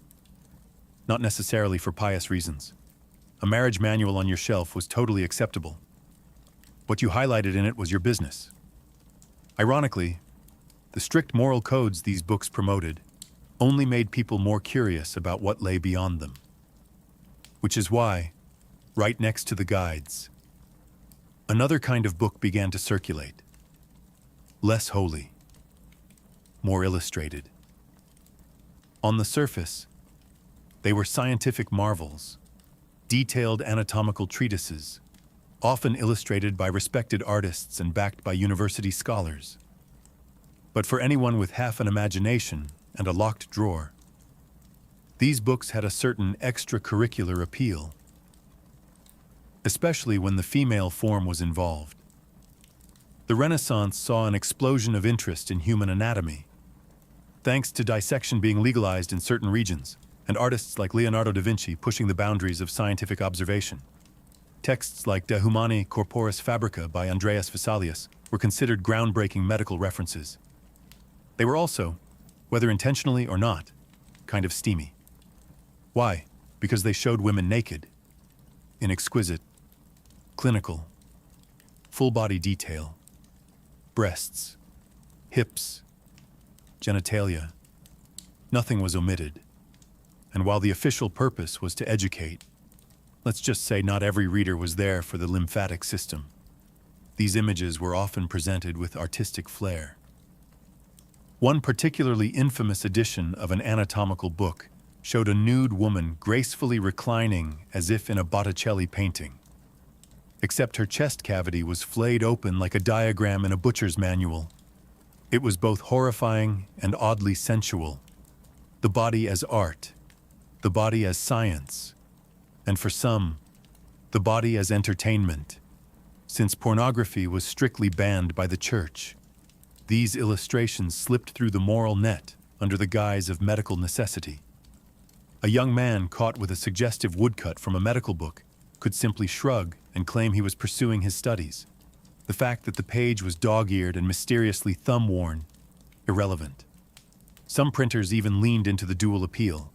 Not necessarily for pious reasons. A marriage manual on your shelf was totally acceptable. What you highlighted in it was your business. Ironically, the strict moral codes these books promoted only made people more curious about what lay beyond them. Which is why, right next to the guides, another kind of book began to circulate. Less holy, more illustrated. On the surface, they were scientific marvels, detailed anatomical treatises, often illustrated by respected artists and backed by university scholars. But for anyone with half an imagination and a locked drawer, these books had a certain extracurricular appeal, especially when the female form was involved. The Renaissance saw an explosion of interest in human anatomy, thanks to dissection being legalized in certain regions, and artists like Leonardo da Vinci pushing the boundaries of scientific observation. Texts like De Humani Corporis Fabrica by Andreas Vesalius were considered groundbreaking medical references. They were also, whether intentionally or not, kind of steamy. Why? Because they showed women naked, in exquisite, clinical, full-body detail. Breasts, hips, genitalia. Nothing was omitted. And while the official purpose was to educate, let's just say not every reader was there for the lymphatic system. These images were often presented with artistic flair. One particularly infamous edition of an anatomical book showed a nude woman gracefully reclining as if in a Botticelli painting. Except her chest cavity was flayed open like a diagram in a butcher's manual. It was both horrifying and oddly sensual. The body as art, the body as science, and for some, the body as entertainment. Since pornography was strictly banned by the church, these illustrations slipped through the moral net under the guise of medical necessity. A young man caught with a suggestive woodcut from a medical book could simply shrug and claim he was pursuing his studies. The fact that the page was dog-eared and mysteriously thumb-worn, irrelevant. Some printers even leaned into the dual appeal.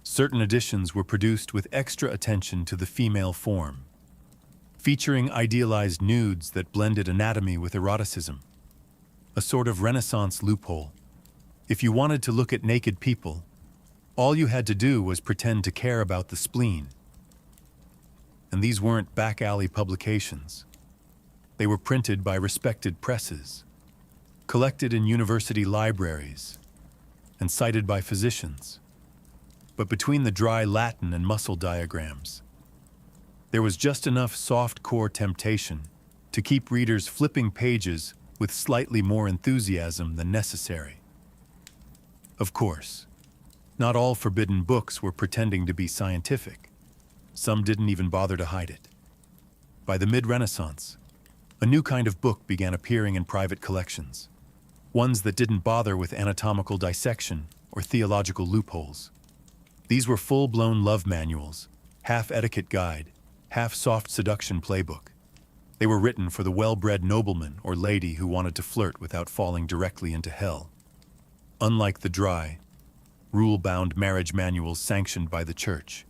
Certain editions were produced with extra attention to the female form, featuring idealized nudes that blended anatomy with eroticism. A sort of Renaissance loophole. If you wanted to look at naked people, all you had to do was pretend to care about the spleen. And these weren't back-alley publications. They were printed by respected presses, collected in university libraries, and cited by physicians. But between the dry Latin and muscle diagrams, there was just enough soft-core temptation to keep readers flipping pages with slightly more enthusiasm than necessary. Of course, not all forbidden books were pretending to be scientific. Some didn't even bother to hide it. By the mid-Renaissance, a new kind of book began appearing in private collections, ones that didn't bother with anatomical dissection or theological loopholes. These were full-blown love manuals, half etiquette guide, half soft seduction playbook. They were written for the well-bred nobleman or lady who wanted to flirt without falling directly into hell. Unlike the dry, rule-bound marriage manuals sanctioned by the church,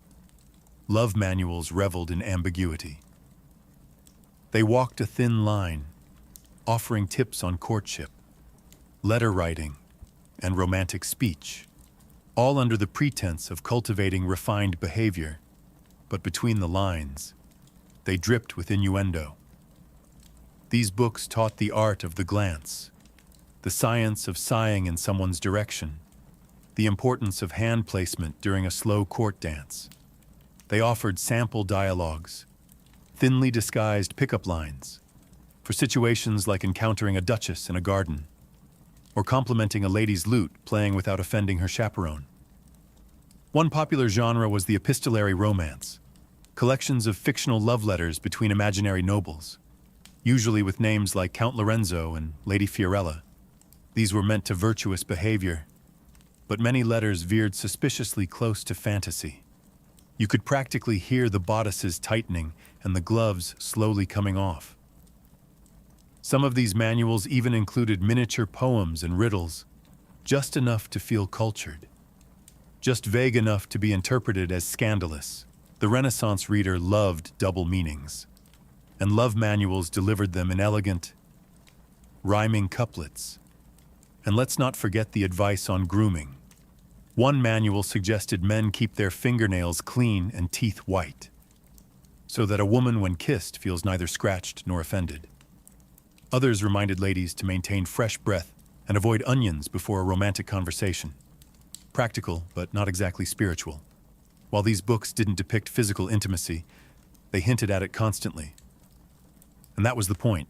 love manuals reveled in ambiguity. They walked a thin line, offering tips on courtship, letter writing, and romantic speech, all under the pretense of cultivating refined behavior, but between the lines, they dripped with innuendo. These books taught the art of the glance, the science of sighing in someone's direction, the importance of hand placement during a slow court dance. They offered sample dialogues, thinly disguised pickup lines, for situations like encountering a duchess in a garden, or complimenting a lady's lute playing without offending her chaperone. One popular genre was the epistolary romance, collections of fictional love letters between imaginary nobles. usually with names like Count Lorenzo and Lady Fiorella. These were meant to virtuous behavior, but many letters veered suspiciously close to fantasy. You could practically hear the bodices tightening and the gloves slowly coming off. Some of these manuals even included miniature poems and riddles, just enough to feel cultured, just vague enough to be interpreted as scandalous. The Renaissance reader loved double meanings, and love manuals delivered them in elegant, rhyming couplets. And let's not forget the advice on grooming. One manual suggested men keep their fingernails clean and teeth white, so that a woman, when kissed, feels neither scratched nor offended. Others reminded ladies to maintain fresh breath and avoid onions before a romantic conversation. Practical, but not exactly spiritual. While these books didn't depict physical intimacy, they hinted at it constantly. And that was the point.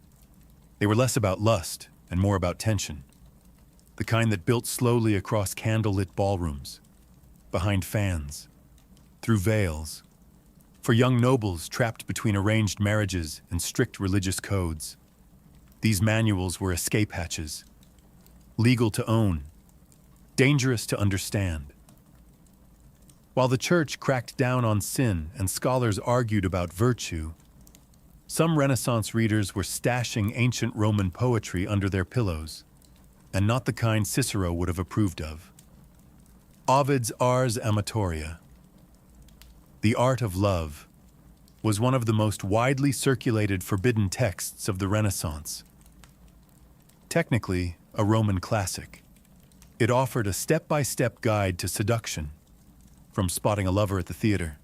They were less about lust and more about tension. The kind that built slowly across candlelit ballrooms, behind fans, through veils, for young nobles trapped between arranged marriages and strict religious codes. These manuals were escape hatches, legal to own, dangerous to understand. While the church cracked down on sin and scholars argued about virtue, some Renaissance readers were stashing ancient Roman poetry under their pillows, and not the kind Cicero would have approved of. Ovid's Ars Amatoria, The Art of Love, was one of the most widely circulated forbidden texts of the Renaissance. Technically, a Roman classic, it offered a step-by-step guide to seduction, from spotting a lover at the theater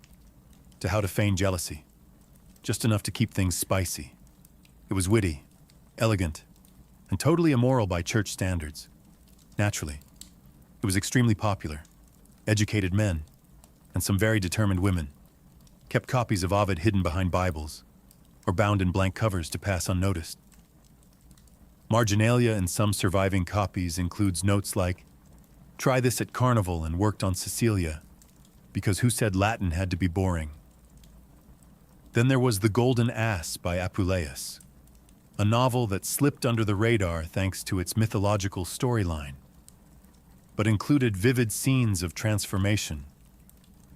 to how to feign jealousy, just enough to keep things spicy. It was witty, elegant, and totally immoral by church standards. Naturally, it was extremely popular. Educated men, and some very determined women, kept copies of Ovid hidden behind Bibles, or bound in blank covers to pass unnoticed. Marginalia in some surviving copies includes notes like, "Try this at Carnival and worked on Cecilia, because who said Latin had to be boring?" Then there was The Golden Ass by Apuleius, a novel that slipped under the radar thanks to its mythological storyline, but included vivid scenes of transformation,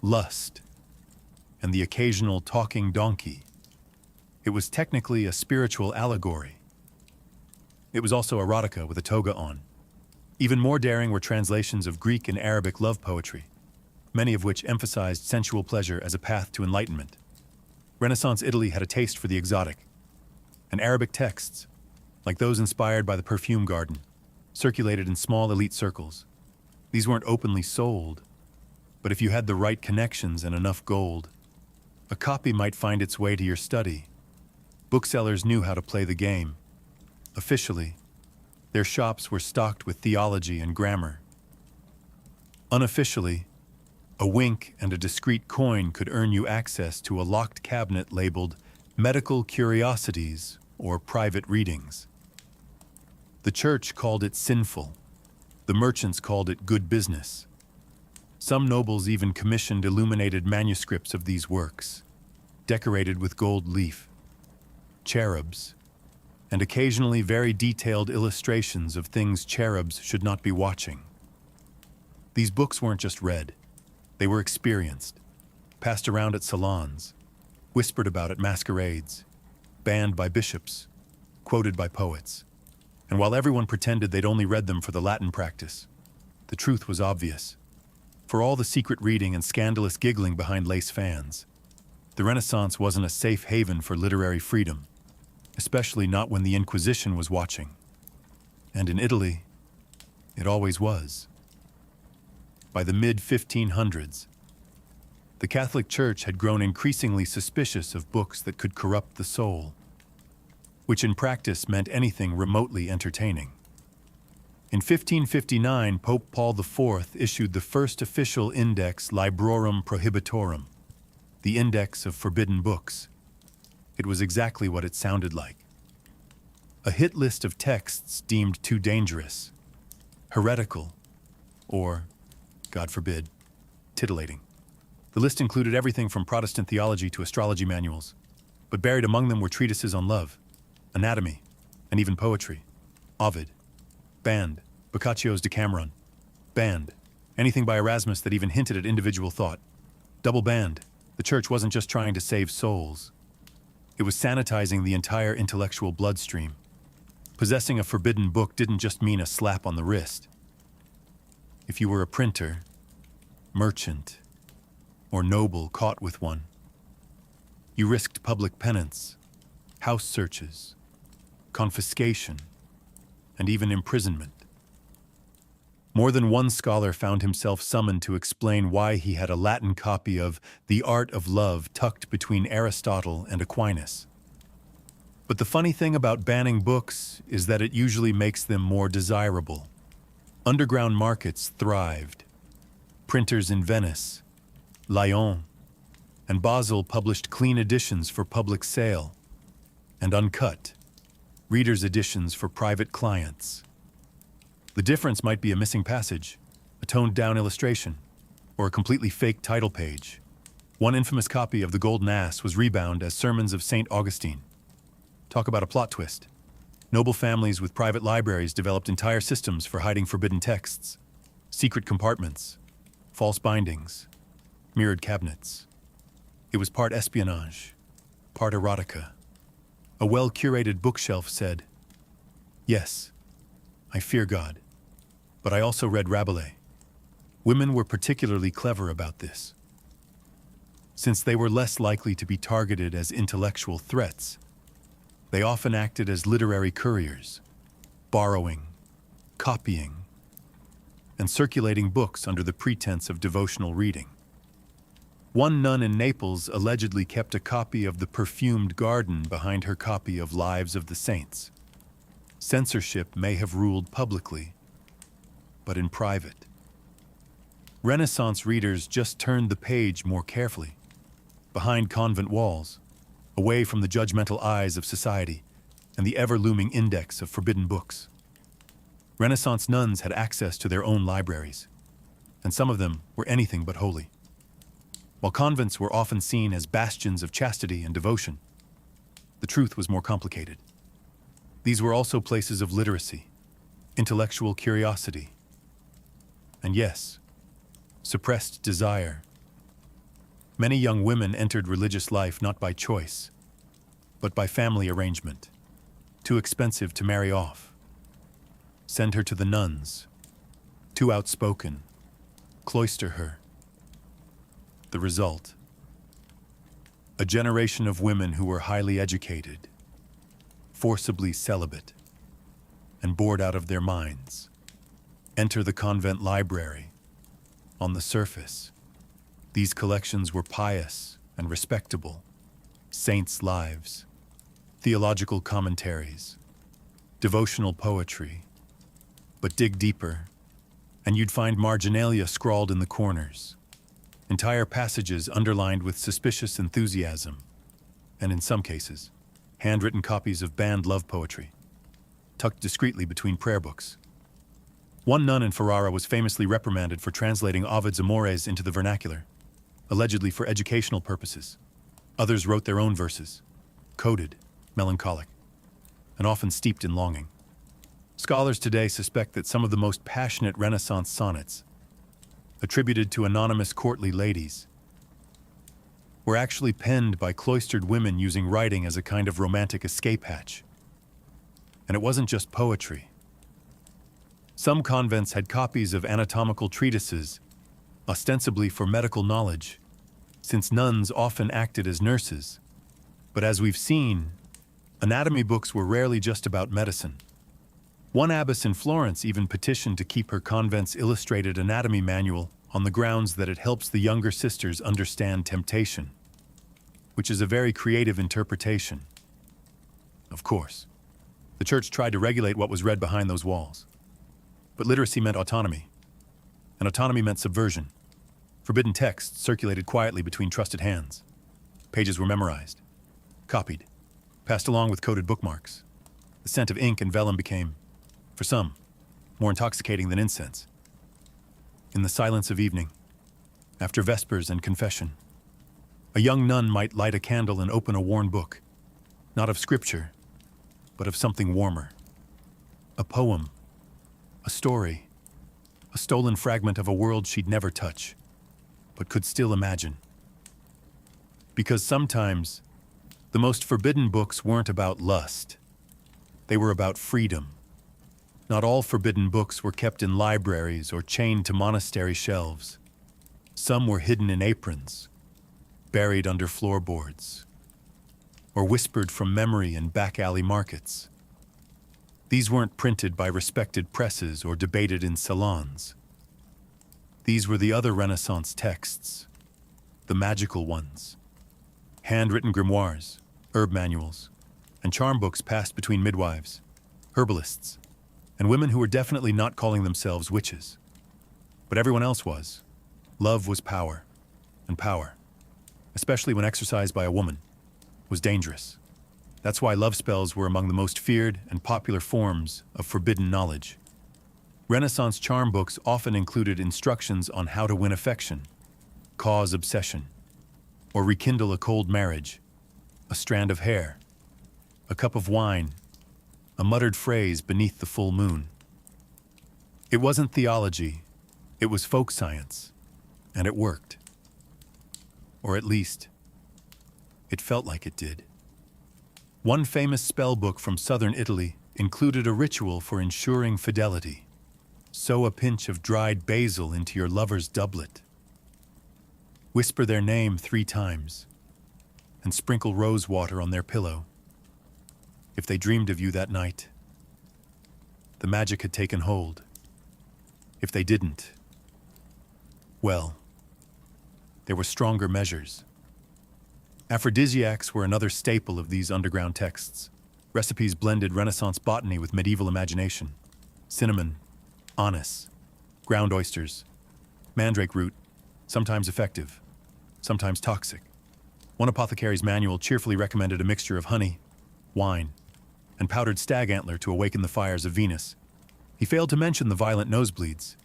lust, and the occasional talking donkey. It was technically a spiritual allegory. It was also erotica with a toga on. Even more daring were translations of Greek and Arabic love poetry, many of which emphasized sensual pleasure as a path to enlightenment. Renaissance Italy had a taste for the exotic, and Arabic texts, like those inspired by the perfume garden, circulated in small elite circles. These weren't openly sold, but if you had the right connections and enough gold, a copy might find its way to your study. Booksellers knew how to play the game. Officially, their shops were stocked with theology and grammar. Unofficially, a wink and a discreet coin could earn you access to a locked cabinet labeled Medical Curiosities or Private Readings. The church called it sinful. The merchants called it good business. Some nobles even commissioned illuminated manuscripts of these works, decorated with gold leaf, cherubs, and occasionally very detailed illustrations of things cherubs should not be watching. These books weren't just read. They were experienced, passed around at salons, whispered about at masquerades, banned by bishops, quoted by poets. And while everyone pretended they'd only read them for the Latin practice, the truth was obvious. For all the secret reading and scandalous giggling behind lace fans, the Renaissance wasn't a safe haven for literary freedom, especially not when the Inquisition was watching. And in Italy, it always was. By the mid-1500s, the Catholic Church had grown increasingly suspicious of books that could corrupt the soul, which in practice meant anything remotely entertaining. In 1559, Pope Paul IV issued the first official index Librorum Prohibitorum, the Index of Forbidden Books. It was exactly what it sounded like. A hit list of texts deemed too dangerous, heretical, or, God forbid, titillating. The list included everything from Protestant theology to astrology manuals, but buried among them were treatises on love, anatomy, and even poetry. Ovid. Banned. Boccaccio's Decameron. Banned. Anything by Erasmus that even hinted at individual thought. Double banned. The church wasn't just trying to save souls. It was sanitizing the entire intellectual bloodstream. Possessing a forbidden book didn't just mean a slap on the wrist. If you were a printer, merchant, or noble caught with one, you risked public penance, house searches, confiscation, and even imprisonment. More than one scholar found himself summoned to explain why he had a Latin copy of The Art of Love tucked between Aristotle and Aquinas. But the funny thing about banning books is that it usually makes them more desirable. Underground markets thrived. Printers in Venice, Lyon, and Basel published clean editions for public sale, and uncut, readers' editions for private clients. The difference might be a missing passage, a toned-down illustration, or a completely fake title page. One infamous copy of The Golden Ass was rebound as Sermons of St. Augustine. Talk about a plot twist. Noble families with private libraries developed entire systems for hiding forbidden texts, secret compartments, false bindings, mirrored cabinets. It was part espionage, part erotica. A well-curated bookshelf said, "Yes, I fear God, but I also read Rabelais." Women were particularly clever about this. Since they were less likely to be targeted as intellectual threats, they often acted as literary couriers, borrowing, copying, and circulating books under the pretense of devotional reading. One nun in Naples allegedly kept a copy of The Perfumed Garden behind her copy of Lives of the Saints. Censorship may have ruled publicly, but in private. Renaissance readers just turned the page more carefully, behind convent walls, away from the judgmental eyes of society and the ever-looming index of forbidden books. Renaissance nuns had access to their own libraries, and some of them were anything but holy. While convents were often seen as bastions of chastity and devotion, the truth was more complicated. These were also places of literacy, intellectual curiosity, and yes, suppressed desire. Many young women entered religious life not by choice, but by family arrangement. Too expensive to marry off. Send her to the nuns. Too outspoken. Cloister her. The result: a generation of women who were highly educated, forcibly celibate, and bored out of their minds. Enter the convent library. On the surface, these collections were pious and respectable. Saints' lives, theological commentaries, devotional poetry. But dig deeper, and you'd find marginalia scrawled in the corners. Entire passages underlined with suspicious enthusiasm, and in some cases, handwritten copies of banned love poetry, tucked discreetly between prayer books. One nun in Ferrara was famously reprimanded for translating Ovid's Amores into the vernacular, allegedly for educational purposes. Others wrote their own verses, coded, melancholic, and often steeped in longing. Scholars today suspect that some of the most passionate Renaissance sonnets, attributed to anonymous courtly ladies, were actually penned by cloistered women using writing as a kind of romantic escape hatch. And it wasn't just poetry. Some convents had copies of anatomical treatises, ostensibly for medical knowledge, since nuns often acted as nurses. But as we've seen, anatomy books were rarely just about medicine. One abbess in Florence even petitioned to keep her convent's illustrated anatomy manual on the grounds that it helps the younger sisters understand temptation, which is a very creative interpretation. Of course, the church tried to regulate what was read behind those walls. But literacy meant autonomy, and autonomy meant subversion. Forbidden texts circulated quietly between trusted hands. Pages were memorized, copied, passed along with coded bookmarks. The scent of ink and vellum became, for some, more intoxicating than incense. In the silence of evening, after vespers and confession, a young nun might light a candle and open a worn book, not of scripture, but of something warmer. A poem, a story, a stolen fragment of a world she'd never touch, but could still imagine. Because sometimes, the most forbidden books weren't about lust. They were about freedom. Not all forbidden books were kept in libraries or chained to monastery shelves. Some were hidden in aprons, buried under floorboards, or whispered from memory in back-alley markets. These weren't printed by respected presses or debated in salons. These were the other Renaissance texts, the magical ones. Handwritten grimoires, herb manuals, and charm books passed between midwives, herbalists, and women who were definitely not calling themselves witches. But everyone else was. Love was power, and power, especially when exercised by a woman, was dangerous. That's why love spells were among the most feared and popular forms of forbidden knowledge. Renaissance charm books often included instructions on how to win affection, cause obsession, or rekindle a cold marriage, a strand of hair, a cup of wine, a muttered phrase beneath the full moon. It wasn't theology, it was folk science, and it worked. Or at least, it felt like it did. One famous spell book from southern Italy included a ritual for ensuring fidelity. Sew a pinch of dried basil into your lover's doublet. Whisper their name 3 times, and sprinkle rose water on their pillow. If they dreamed of you that night, the magic had taken hold. If they didn't, well, there were stronger measures. Aphrodisiacs were another staple of these underground texts. Recipes blended Renaissance botany with medieval imagination. Cinnamon, anise, ground oysters, mandrake root, sometimes effective, sometimes toxic. One apothecary's manual cheerfully recommended a mixture of honey, wine, and powdered stag antler to awaken the fires of Venus. He failed to mention the violent nosebleeds.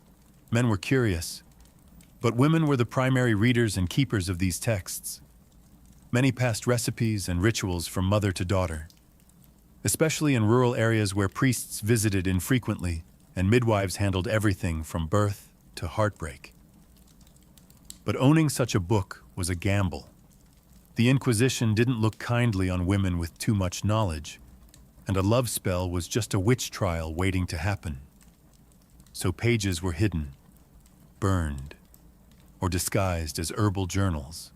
Men were curious, but women were the primary readers and keepers of these texts. Many passed recipes and rituals from mother to daughter, especially in rural areas where priests visited infrequently and midwives handled everything from birth to heartbreak. But owning such a book was a gamble. The Inquisition didn't look kindly on women with too much knowledge, and a love spell was just a witch trial waiting to happen. So pages were hidden, burned, or disguised as herbal journals.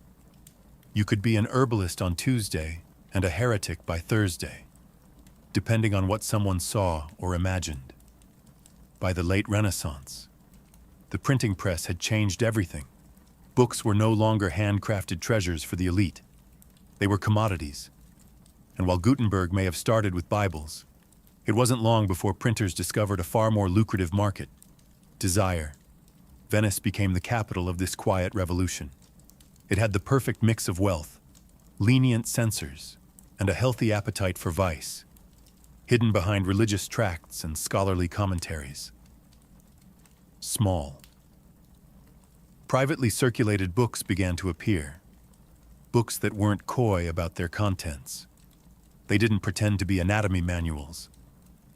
You could be an herbalist on Tuesday and a heretic by Thursday, depending on what someone saw or imagined. By the late Renaissance, the printing press had changed everything. Books were no longer handcrafted treasures for the elite. They were commodities. And while Gutenberg may have started with Bibles, it wasn't long before printers discovered a far more lucrative market: desire. Venice became the capital of this quiet revolution. It had the perfect mix of wealth, lenient censors, and a healthy appetite for vice, hidden behind religious tracts and scholarly commentaries. Small. Privately circulated books began to appear. Books that weren't coy about their contents. They didn't pretend to be anatomy manuals.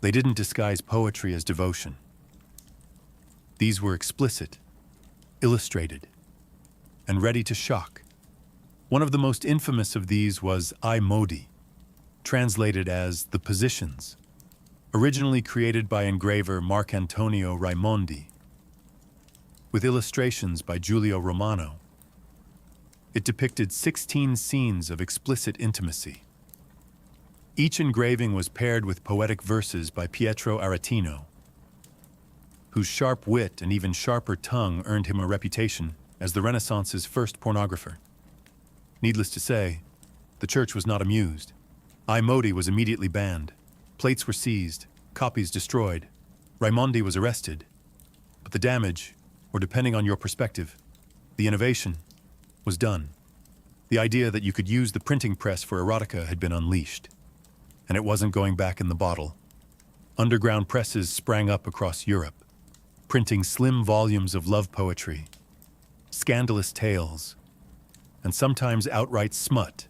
They didn't disguise poetry as devotion. These were explicit, illustrated, and ready to shock. One of the most infamous of these was I Modi, translated as The Positions, originally created by engraver Marcantonio Raimondi, with illustrations by Giulio Romano. It depicted 16 scenes of explicit intimacy. Each engraving was paired with poetic verses by Pietro Aretino, whose sharp wit and even sharper tongue earned him a reputation as the Renaissance's first pornographer. Needless to say, the church was not amused. I Modi was immediately banned. Plates were seized, copies destroyed. Raimondi was arrested. But the damage, or depending on your perspective, the innovation, was done. The idea that you could use the printing press for erotica had been unleashed. And it wasn't going back in the bottle. Underground presses sprang up across Europe, printing slim volumes of love poetry, scandalous tales, and sometimes outright smut.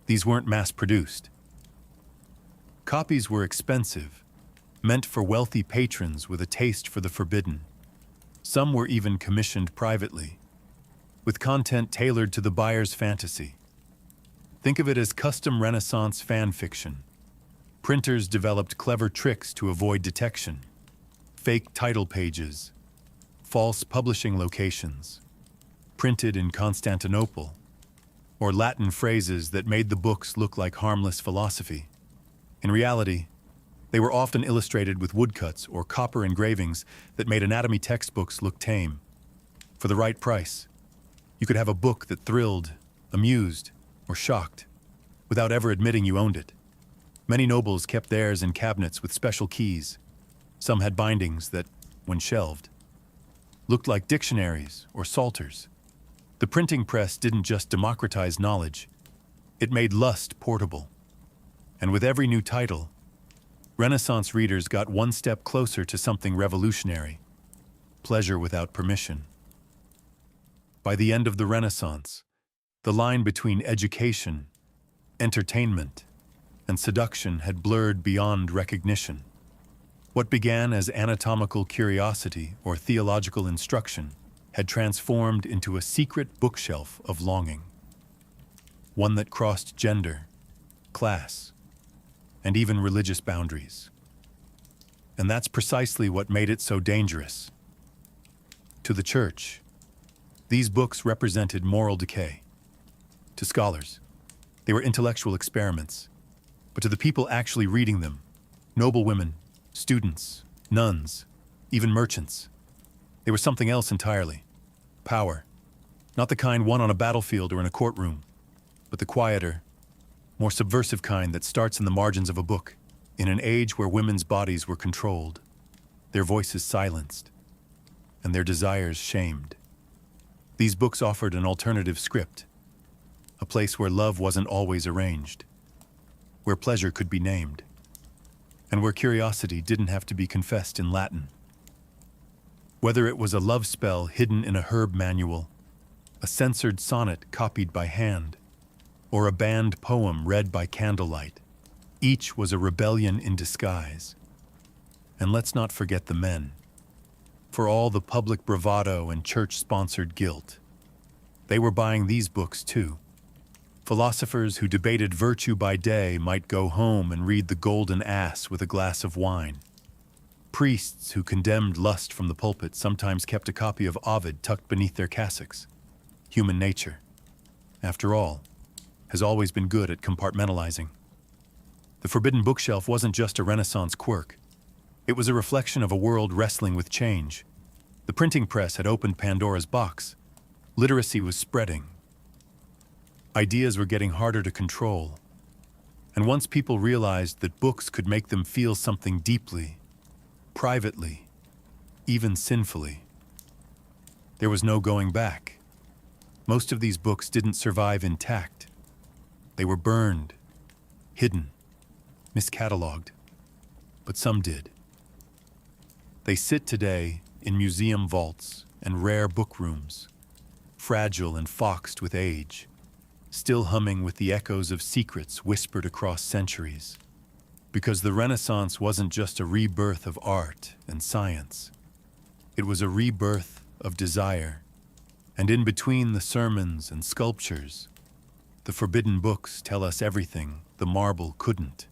These weren't mass-produced. Copies were expensive, meant for wealthy patrons with a taste for the forbidden. Some were even commissioned privately, with content tailored to the buyer's fantasy. Think of it as custom Renaissance fan fiction. Printers developed clever tricks to avoid detection. Fake title pages, false publishing locations, printed in Constantinople, or Latin phrases that made the books look like harmless philosophy. In reality, they were often illustrated with woodcuts or copper engravings that made anatomy textbooks look tame. For the right price, you could have a book that thrilled, amused, or shocked, without ever admitting you owned it. Many nobles kept theirs in cabinets with special keys. Some had bindings that, when shelved, looked like dictionaries or psalters. The printing press didn't just democratize knowledge, it made lust portable. And with every new title, Renaissance readers got one step closer to something revolutionary: pleasure without permission. By the end of the Renaissance, the line between education, entertainment, and seduction had blurred beyond recognition. What began as anatomical curiosity or theological instruction had transformed into a secret bookshelf of longing, one that crossed gender, class, and even religious boundaries. And that's precisely what made it so dangerous. To the church, these books represented moral decay. To scholars, they were intellectual experiments. But to the people actually reading them, noble women, students, nuns, even merchants, they were something else entirely. Power. Not the kind won on a battlefield or in a courtroom, but the quieter, more subversive kind that starts in the margins of a book, in an age where women's bodies were controlled, their voices silenced, and their desires shamed. These books offered an alternative script, a place where love wasn't always arranged, where pleasure could be named, and where curiosity didn't have to be confessed in Latin. Whether it was a love spell hidden in a herb manual, a censored sonnet copied by hand, or a banned poem read by candlelight, each was a rebellion in disguise. And let's not forget the men. For all the public bravado and church-sponsored guilt, they were buying these books too. Philosophers who debated virtue by day might go home and read The Golden Ass with a glass of wine. Priests who condemned lust from the pulpit sometimes kept a copy of Ovid tucked beneath their cassocks. Human nature, after all, has always been good at compartmentalizing. The forbidden bookshelf wasn't just a Renaissance quirk. It was a reflection of a world wrestling with change. The printing press had opened Pandora's box. Literacy was spreading. Ideas were getting harder to control. And once people realized that books could make them feel something deeply, privately, even sinfully, there was no going back. Most of these books didn't survive intact. They were burned, hidden, miscatalogued, but some did. They sit today in museum vaults and rare book rooms, fragile and foxed with age, still humming with the echoes of secrets whispered across centuries. Because the Renaissance wasn't just a rebirth of art and science. It was a rebirth of desire. And in between the sermons and sculptures, the forbidden books tell us everything the marble couldn't.